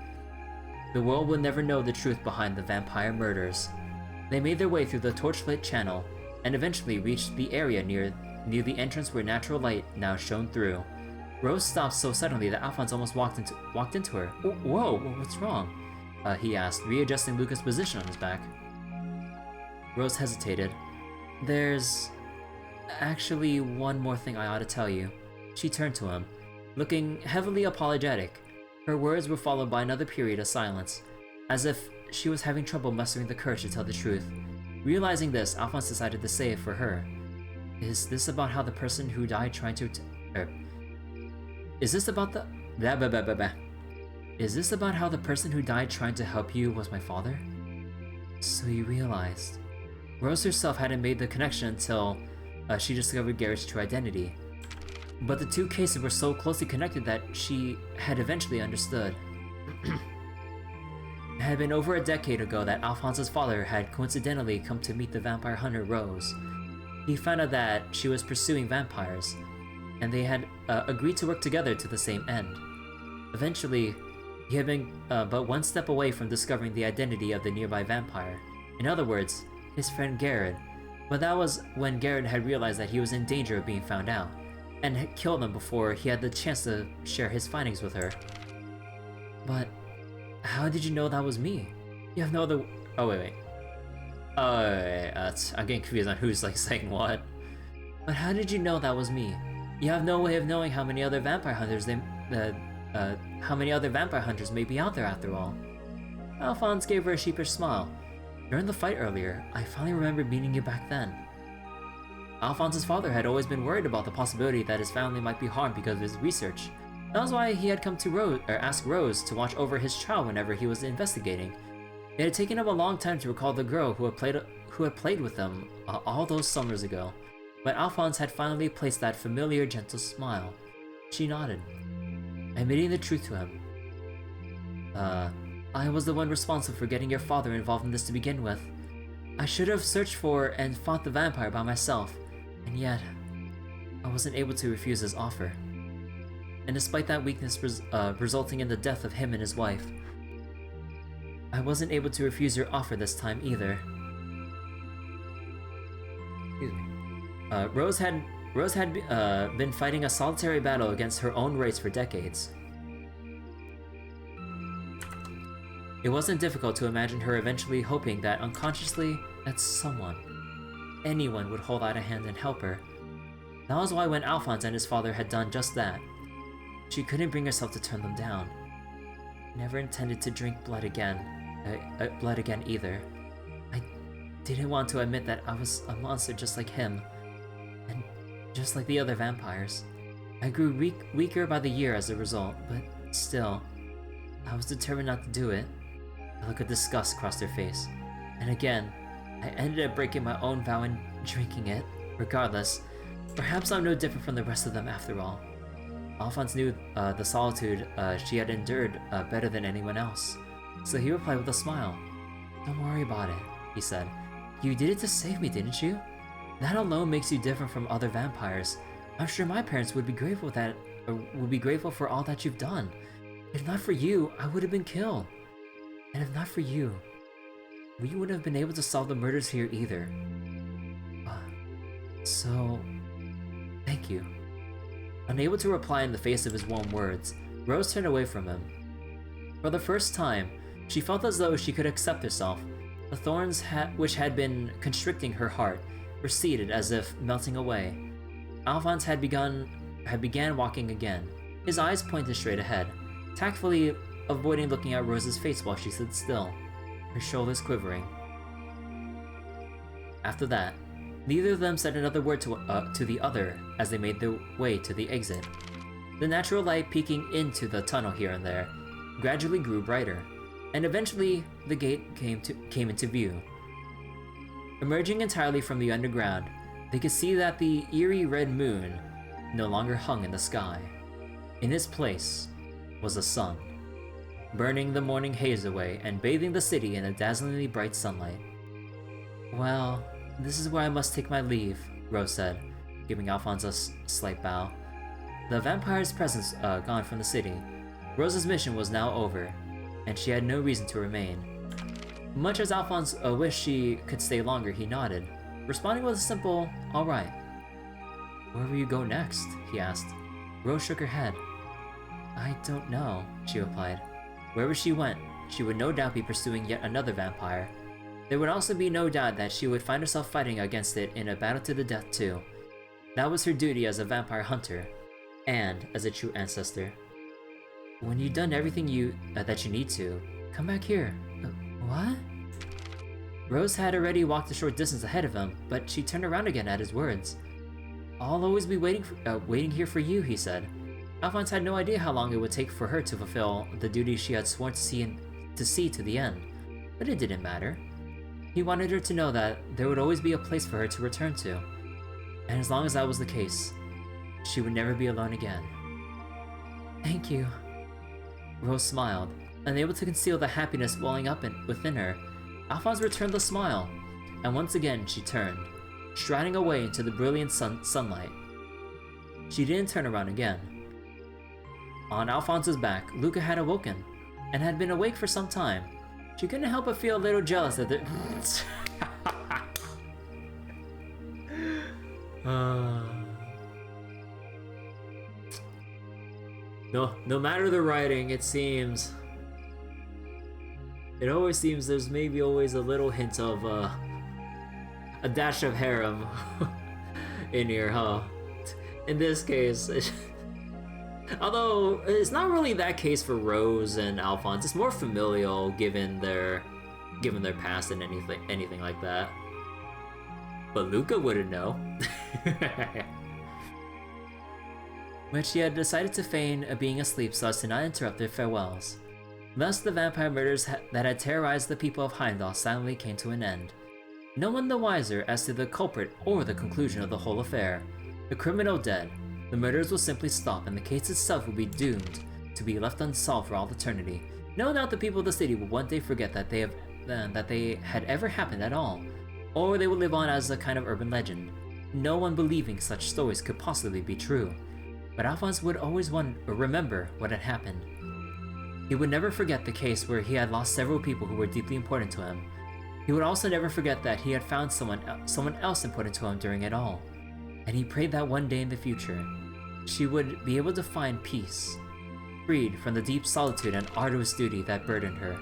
The world would never know the truth behind the vampire murders. They made their way through the torchlit channel, and eventually reached the area near the entrance where natural light now shone through. Rose stopped so suddenly that Alphonse almost walked into her. Whoa, what's wrong? He asked, readjusting Luca's position on his back. Rose hesitated. There's actually one more thing I ought to tell you. She turned to him, looking heavily apologetic. Her words were followed by another period of silence, as if she was having trouble mustering the courage to tell the truth. Realizing this, Alphonse decided to say it for her. Is this about how the person who died trying to Is this about how the person who died trying to help you was my father? So you realized. Rose herself hadn't made the connection until she discovered Garrett's true identity. But the two cases were so closely connected that she had eventually understood. It had been over a decade ago that Alphonse's father had coincidentally come to meet the vampire hunter Rose. He found out that she was pursuing vampires, and they had agreed to work together to the same end. Eventually, he had been but one step away from discovering the identity of the nearby vampire. In other words, his friend Garrett. But that was when Garrett had realized that he was in danger of being found out, and had killed him before he had the chance to share his findings with her. But how did you know that was me? You have no other— oh wait. I'm getting confused on who's like saying what. But how did you know that was me? You have no way of knowing how many other vampire hunters may be out there after all. Alphonse gave her a sheepish smile. During the fight earlier, I finally remembered meeting you back then. Alphonse's father had always been worried about the possibility that his family might be harmed because of his research. That was why he had come to ask Rose to watch over his child whenever he was investigating. It had taken him a long time to recall the girl who had played with him all those summers ago, but Alphonse had finally placed that familiar, gentle smile. She nodded, admitting the truth to him. I was the one responsible for getting your father involved in this to begin with. I should have searched for and fought the vampire by myself, and yet I wasn't able to refuse his offer. And despite that weakness resulting in the death of him and his wife, I wasn't able to refuse your offer this time either. Rose had been fighting a solitary battle against her own race for decades. It wasn't difficult to imagine her eventually hoping that unconsciously that someone, anyone, would hold out a hand and help her. That was why when Alphonse and his father had done just that, she couldn't bring herself to turn them down. Never intended to drink blood again either. I didn't want to admit that I was a monster just like him, and just like the other vampires. I grew weaker by the year as a result, but still, I was determined not to do it. A look of disgust crossed her face, and again, I ended up breaking my own vow and drinking it. Regardless, perhaps I'm no different from the rest of them after all. Alphonse knew the solitude she had endured better than anyone else, so he replied with a smile. "Don't worry about it," he said. "You did it to save me, didn't you? That alone makes you different from other vampires. I'm sure my parents would be grateful for all that you've done. If not for you, I would have been killed. And if not for you, we wouldn't have been able to solve the murders here either. So, thank you." Unable to reply in the face of his warm words, Rose turned away from him. For the first time, she felt as though she could accept herself. The thorns which had been constricting her heart receded as if melting away. Alphonse had began walking again, his eyes pointed straight ahead, tactfully avoiding looking at Rose's face while she stood still, her shoulders quivering. After that, neither of them said another word to the other as they made their way to the exit. The natural light peeking into the tunnel here and there gradually grew brighter, and eventually the gate came into view. Emerging entirely from the underground, they could see that the eerie red moon no longer hung in the sky. In its place was the sun, burning the morning haze away and bathing the city in a dazzlingly bright sunlight. "Well, this is where I must take my leave," Rose said, giving Alphonse a slight bow. The vampire's presence gone from the city, Rose's mission was now over, and she had no reason to remain. Much as Alphonse wished she could stay longer, he nodded, responding with a simple, "All right." "Where will you go next?" he asked. Rose shook her head. "I don't know," she replied. Wherever she went, she would no doubt be pursuing yet another vampire. There would also be no doubt that she would find herself fighting against it in a battle to the death too. That was her duty as a vampire hunter, and as a true ancestor. "When you've done everything that you need to, come back here." What? Rose had already walked a short distance ahead of him, but she turned around again at his words. "I'll always be waiting here for you," he said. Alphonse had no idea how long it would take for her to fulfill the duty she had sworn to see to the end, but it didn't matter. He wanted her to know that there would always be a place for her to return to, and as long as that was the case, she would never be alone again. "Thank you." Rose smiled, unable to conceal the happiness welling up within her. Alphonse returned the smile, and once again she turned, striding away into the brilliant sunlight. She didn't turn around again. On Alphonse's back, Luca had awoken, and had been awake for some time. She couldn't help but feel a little jealous that No matter the writing, it always seems there's maybe always a little hint of a dash of harem in here, huh? In this case, although it's not really that case for Rose and Alphonse, it's more familial given their past and anything like that. But Luca wouldn't know. But she had decided to feign being asleep so as to not interrupt their farewells. Thus, the vampire murders that had terrorized the people of Heimdall silently came to an end. No one the wiser as to the culprit or the conclusion of the whole affair. The criminal dead, the murders will simply stop and the case itself will be doomed to be left unsolved for all eternity. No doubt the people of the city will one day forget that they had ever happened at all, or they will live on as a kind of urban legend, no one believing such stories could possibly be true. But Alphonse would always remember what had happened. He would never forget the case where he had lost several people who were deeply important to him. He would also never forget that he had found someone else important to him during it all. And he prayed that one day in the future, she would be able to find peace, freed from the deep solitude and arduous duty that burdened her.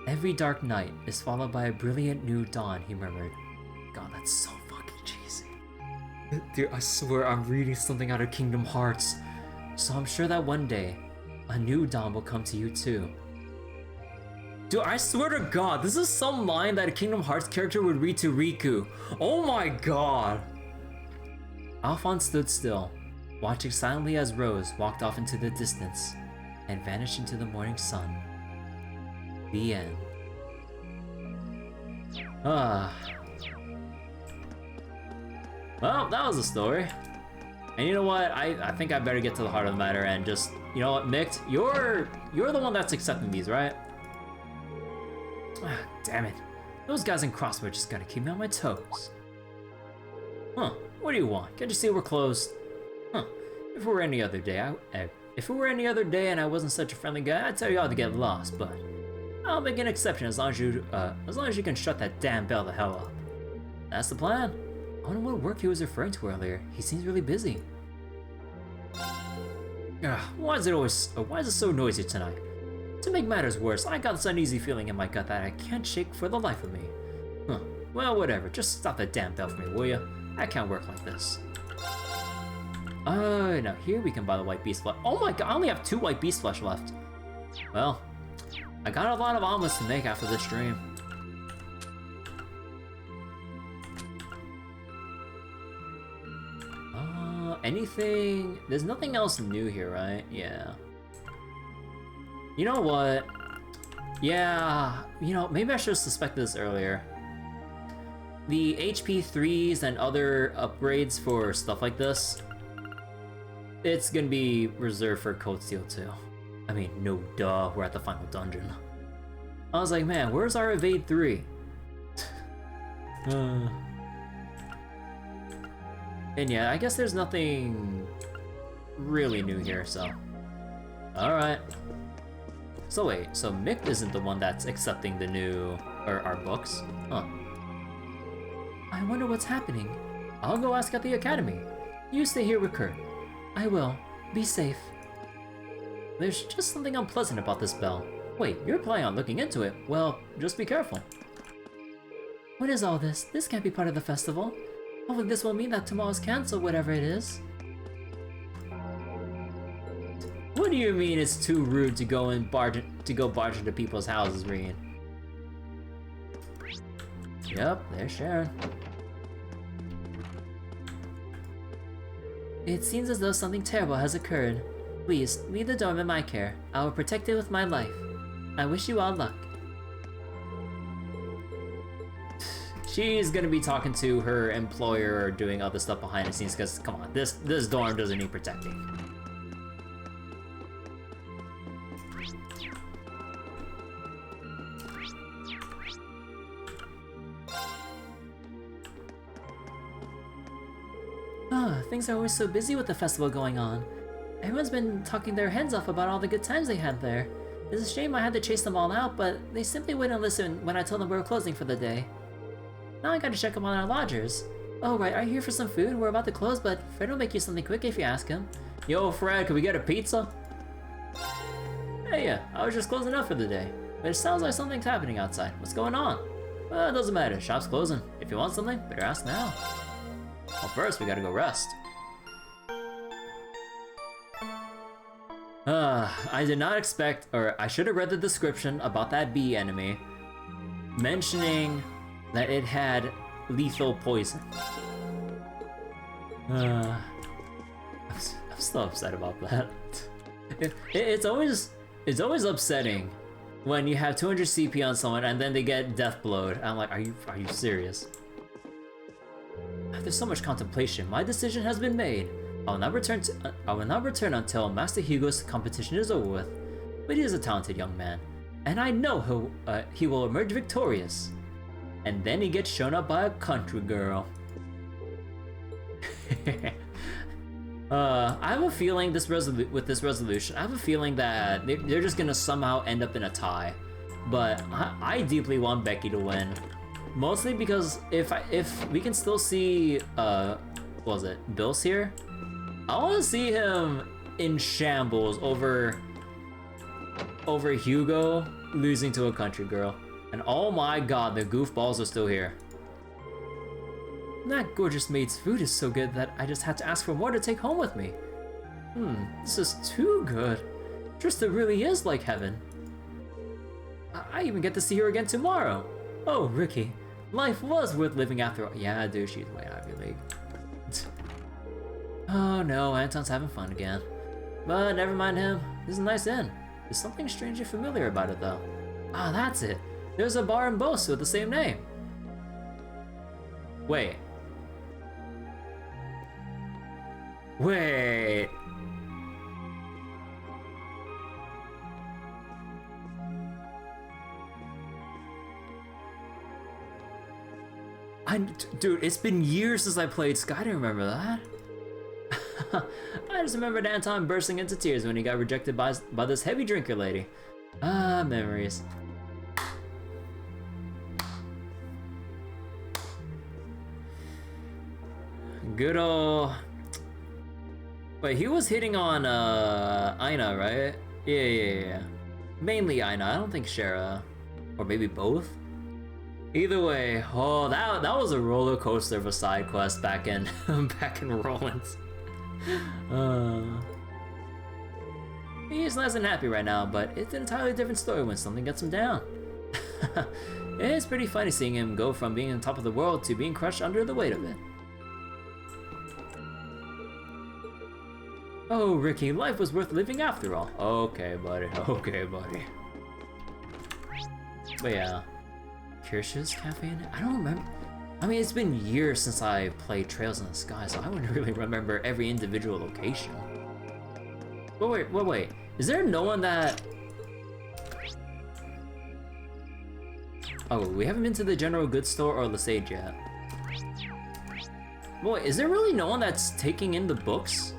Every dark night is followed by a brilliant new dawn, he murmured. God, that's so fucking cheesy. Dude, I swear I'm reading something out of Kingdom Hearts. So I'm sure that one day, a new dawn will come to you too. Dude, I swear to God, this is some line that a Kingdom Hearts character would read to Riku. Oh my god. Alphonse stood still, watching silently as Rose walked off into the distance and vanished into the morning sun. The end. Well, that was the story. And you know what? I think I better get to the heart of the matter and just, you know what, Mick, you're the one that's accepting these, right? Ah, damn it. Those guys in Crossway just gotta keep me on my toes. Huh, what do you want? Can't you see we're closed? Huh, if it were any other day, and I wasn't such a friendly guy, I'd tell you all to get lost, but I'll make an exception as long as you can shut that damn bell the hell up. That's the plan. I wonder what work he was referring to earlier. He seems really busy. Why is it so noisy tonight? To make matters worse, I got this uneasy feeling in my gut that I can't shake for the life of me. Huh, well whatever, just stop that damn bell for me, will ya? I can't work like this. Now here we can buy the white beast flesh. Oh my god, I only have 2 white beast flesh left. Well, I got a lot of omelets to make after this stream. Anything? There's nothing else new here, right? Yeah. You know what? Yeah, you know, maybe I should have suspected this earlier. The HP 3s and other upgrades for stuff like this, it's gonna be reserved for Cold Steel 2. I mean, no duh, we're at the final dungeon. I was like, man, where's our Evade 3? And yeah, I guess there's nothing really new here, so. Alright. So wait, so Mick isn't the one that's accepting the new, or our books? Huh. I wonder what's happening. I'll go ask at the academy. You stay here with Kurt. I will. Be safe. There's just something unpleasant about this bell. Wait, you're planning on looking into it. Well, just be careful. What is all this? This can't be part of the festival. Hopefully this won't mean that tomorrow's canceled, whatever it is. What do you mean it's too rude to go barge into people's houses, Reen? Yep, there's Sharon. It seems as though something terrible has occurred. Please, leave the dorm in my care. I will protect it with my life. I wish you all luck. She's gonna be talking to her employer or doing other stuff behind the scenes because, come on, this dorm doesn't need protecting. Things are always so busy with the festival going on. Everyone's been talking their heads off about all the good times they had there. It's a shame I had to chase them all out, but they simply wouldn't listen when I told them we were closing for the day. Now I gotta check up on our lodgers. Oh right, are you here for some food? We're about to close, but Fred will make you something quick if you ask him. Yo Fred, can we get a pizza? Hey yeah, I was just closing up for the day. But it sounds like something's happening outside. What's going on? Well, it doesn't matter, shop's closing. If you want something, better ask now. Well first, we gotta go rest. I did not expect, or I should have read the description about that bee enemy, mentioning that it had lethal poison. I'm so upset about that. It's always upsetting when you have 200 CP on someone and then they get death blowed. I'm like, are you serious? After so much contemplation, my decision has been made. I will not return until Master Hugo's competition is over with. But he is a talented young man, and I know he will emerge victorious. And then he gets shown up by a country girl. I have a feeling with this resolution, I have a feeling that they're just gonna somehow end up in a tie. But I deeply want Becky to win. Mostly because if we can still see what was it, Bill's here? I want to see him in shambles over Hugo losing to a country girl. And oh my god, the goofballs are still here. That gorgeous maid's food is so good that I just had to ask for more to take home with me. This is too good. Trista really is like heaven. I even get to see her again tomorrow. Oh, Ricky, life was worth living after all. Yeah, dude, she's way out of your league. Oh no, Anton's having fun again. But never mind him. This is a nice inn. There's something strangely familiar about it though. Ah, that's it. There's a bar in Boso with the same name. Wait. Wait. Dude, it's been years since I played Sky. I didn't remember that. I just remembered Anton bursting into tears when he got rejected by this heavy drinker lady. Ah, memories. Good ol'... Wait, he was hitting on Aina, right? Yeah. Mainly Aina, I don't think Shara. Or maybe both? Either way, oh, that was a roller coaster of a side quest back in Rollins. He's nice and happy right now, but it's an entirely different story when something gets him down. It's pretty funny seeing him go from being on top of the world to being crushed under the weight of it. Oh, Ricky, life was worth living after all. Okay, buddy. Okay, buddy. But yeah. Kirsch's Cafe? I don't remember. I mean, it's been years since I played Trails in the Sky, so I wouldn't really remember every individual location. But wait. Is there no one that... Oh, we haven't been to the General Goods Store or Lesage yet. Boy, is there really no one that's taking in the books?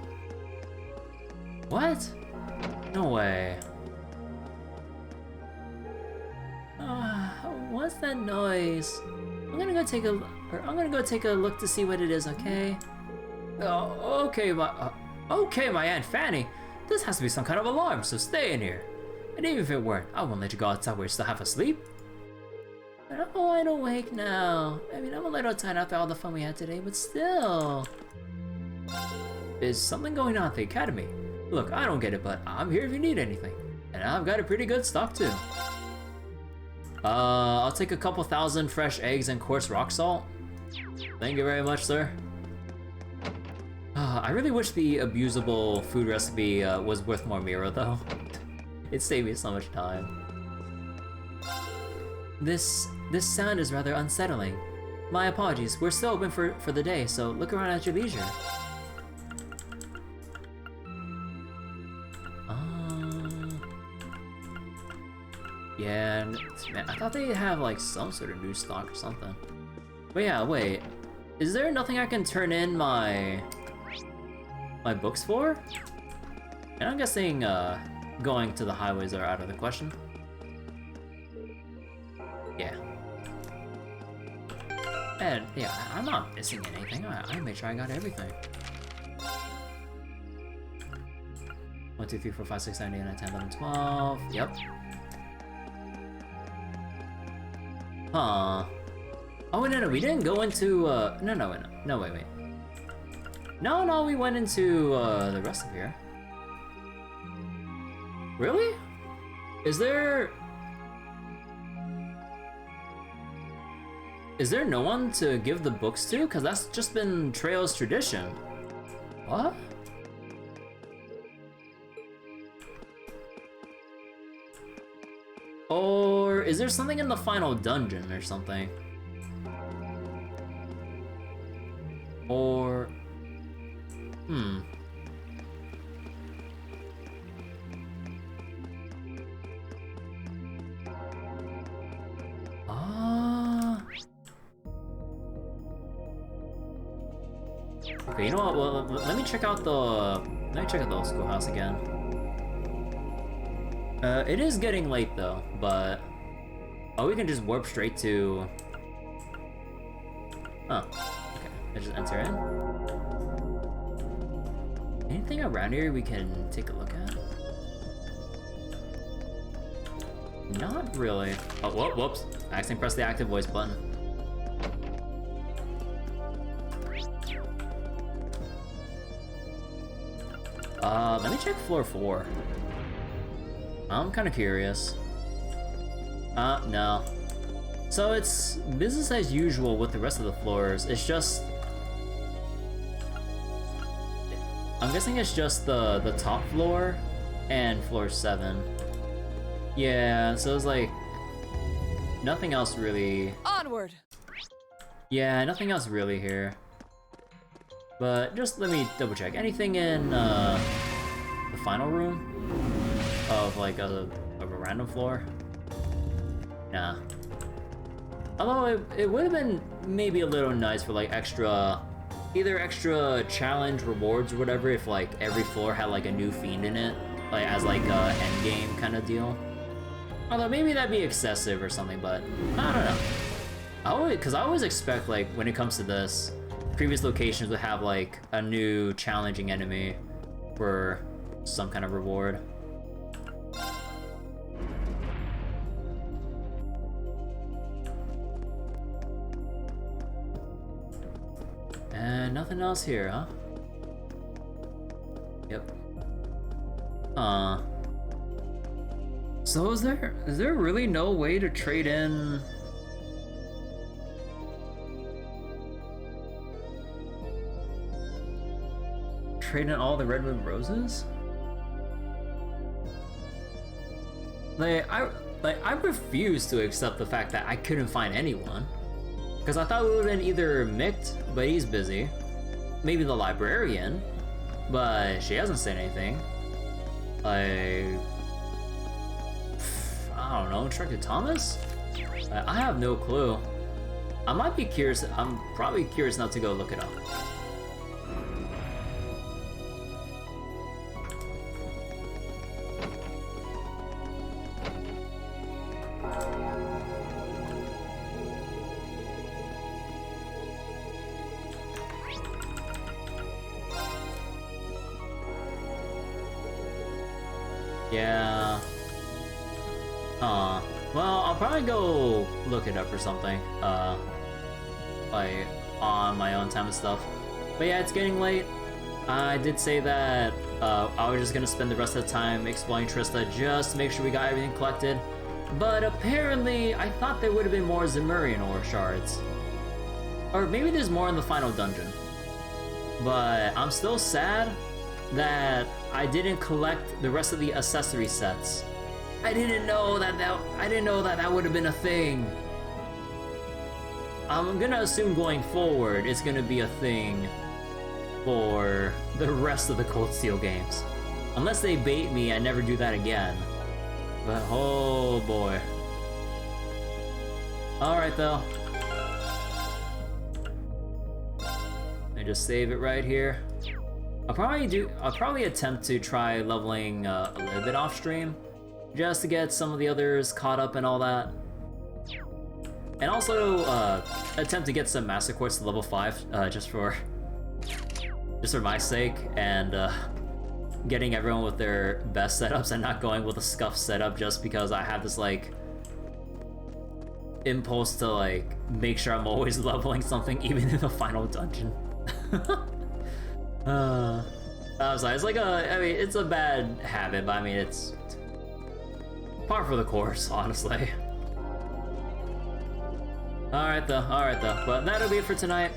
What? No way. What's that noise? I'm gonna go take a look to see what it is, okay? Oh, okay, my Aunt Fanny. This has to be some kind of alarm, so stay in here. And even if it weren't, I won't let you go outside where you're still half asleep. But I'm wide awake now. I mean, I'm a little tired after all the fun we had today, but still. There's something going on at the academy. Look, I don't get it, but I'm here if you need anything. And I've got a pretty good stock too. I'll take a couple thousand fresh eggs and coarse rock salt. Thank you very much, sir. I really wish the abusable food recipe was worth more Mira, though. It saved me so much time. This sound is rather unsettling. My apologies, we're still open for the day, so look around at your leisure. Yeah, man, I thought they'd have like some sort of new stock or something. But yeah, wait. Is there nothing I can turn in my books for? And I'm guessing going to the highways are out of the question. Yeah. And yeah, I'm not missing anything. I made sure I got everything. 1, 2, 3, 4, 5, 6, 7, 8, 9, 10, 11, 12. Yep. Huh. Oh, no, we didn't go into, no, wait. No, we went into, the rest of here. Really? Is there no one to give the books to? Because that's just been Trail's tradition. What? Or is there something in the final dungeon or something? Or... Okay, you know what? Well, let me check out the schoolhouse again. It is getting late though, but we can just warp straight to Oh, okay. I just enter in. Anything around here we can take a look at? Not really. Oh, whoops. I accidentally pressed the active voice button. Let me check floor 4. I'm kind of curious. No. So it's business as usual with the rest of the floors. It's just... I'm guessing it's just the top floor and floor 7. Yeah, so it's like... nothing else really... Onward! Yeah, nothing else really here. But just let me double check. Anything in the final room? Of like a random floor? Nah. Although it would have been maybe a little nice for like either extra challenge rewards or whatever if like every floor had like a new fiend in it, like as like a end game kind of deal. Although maybe that'd be excessive or something, but I don't know. I always expect like when it comes to this, previous locations would have like a new challenging enemy for some kind of reward. And nothing else here, huh? Yep. So is there really no way to trade in all the redwood roses? I refuse to accept the fact that I couldn't find anyone. Because I thought it would have been either Mikt, but he's busy. Maybe the librarian, but she hasn't said anything. I don't know, Instructor Thomas? I have no clue. I might be curious, I'm probably curious enough to go look it up. Yeah. Well, I'll probably go look it up or something. Like on my own time and stuff. But yeah, it's getting late. I did say that I was just gonna spend the rest of the time exploring Trista just to make sure we got everything collected. But apparently, I thought there would have been more Zemurian ore shards. Or maybe there's more in the final dungeon. But I'm still sad that I didn't collect the rest of the accessory sets. I didn't know that would have been a thing. I'm gonna assume going forward it's gonna be a thing for the rest of the Cold Steel games. Unless they bait me and never do that again. But oh boy. Alright though. I just save it right here. I'll probably attempt to try leveling a little bit off stream, just to get some of the others caught up and all that. And also attempt to get some Master Quartz to level 5, just for my sake, and getting everyone with their best setups and not going with a scuffed setup just because I have this like impulse to like make sure I'm always leveling something even in the final dungeon. I'm sorry, it's like I mean, it's a bad habit, but I mean, it's par for the course, honestly. Alright though, but that'll be it for tonight.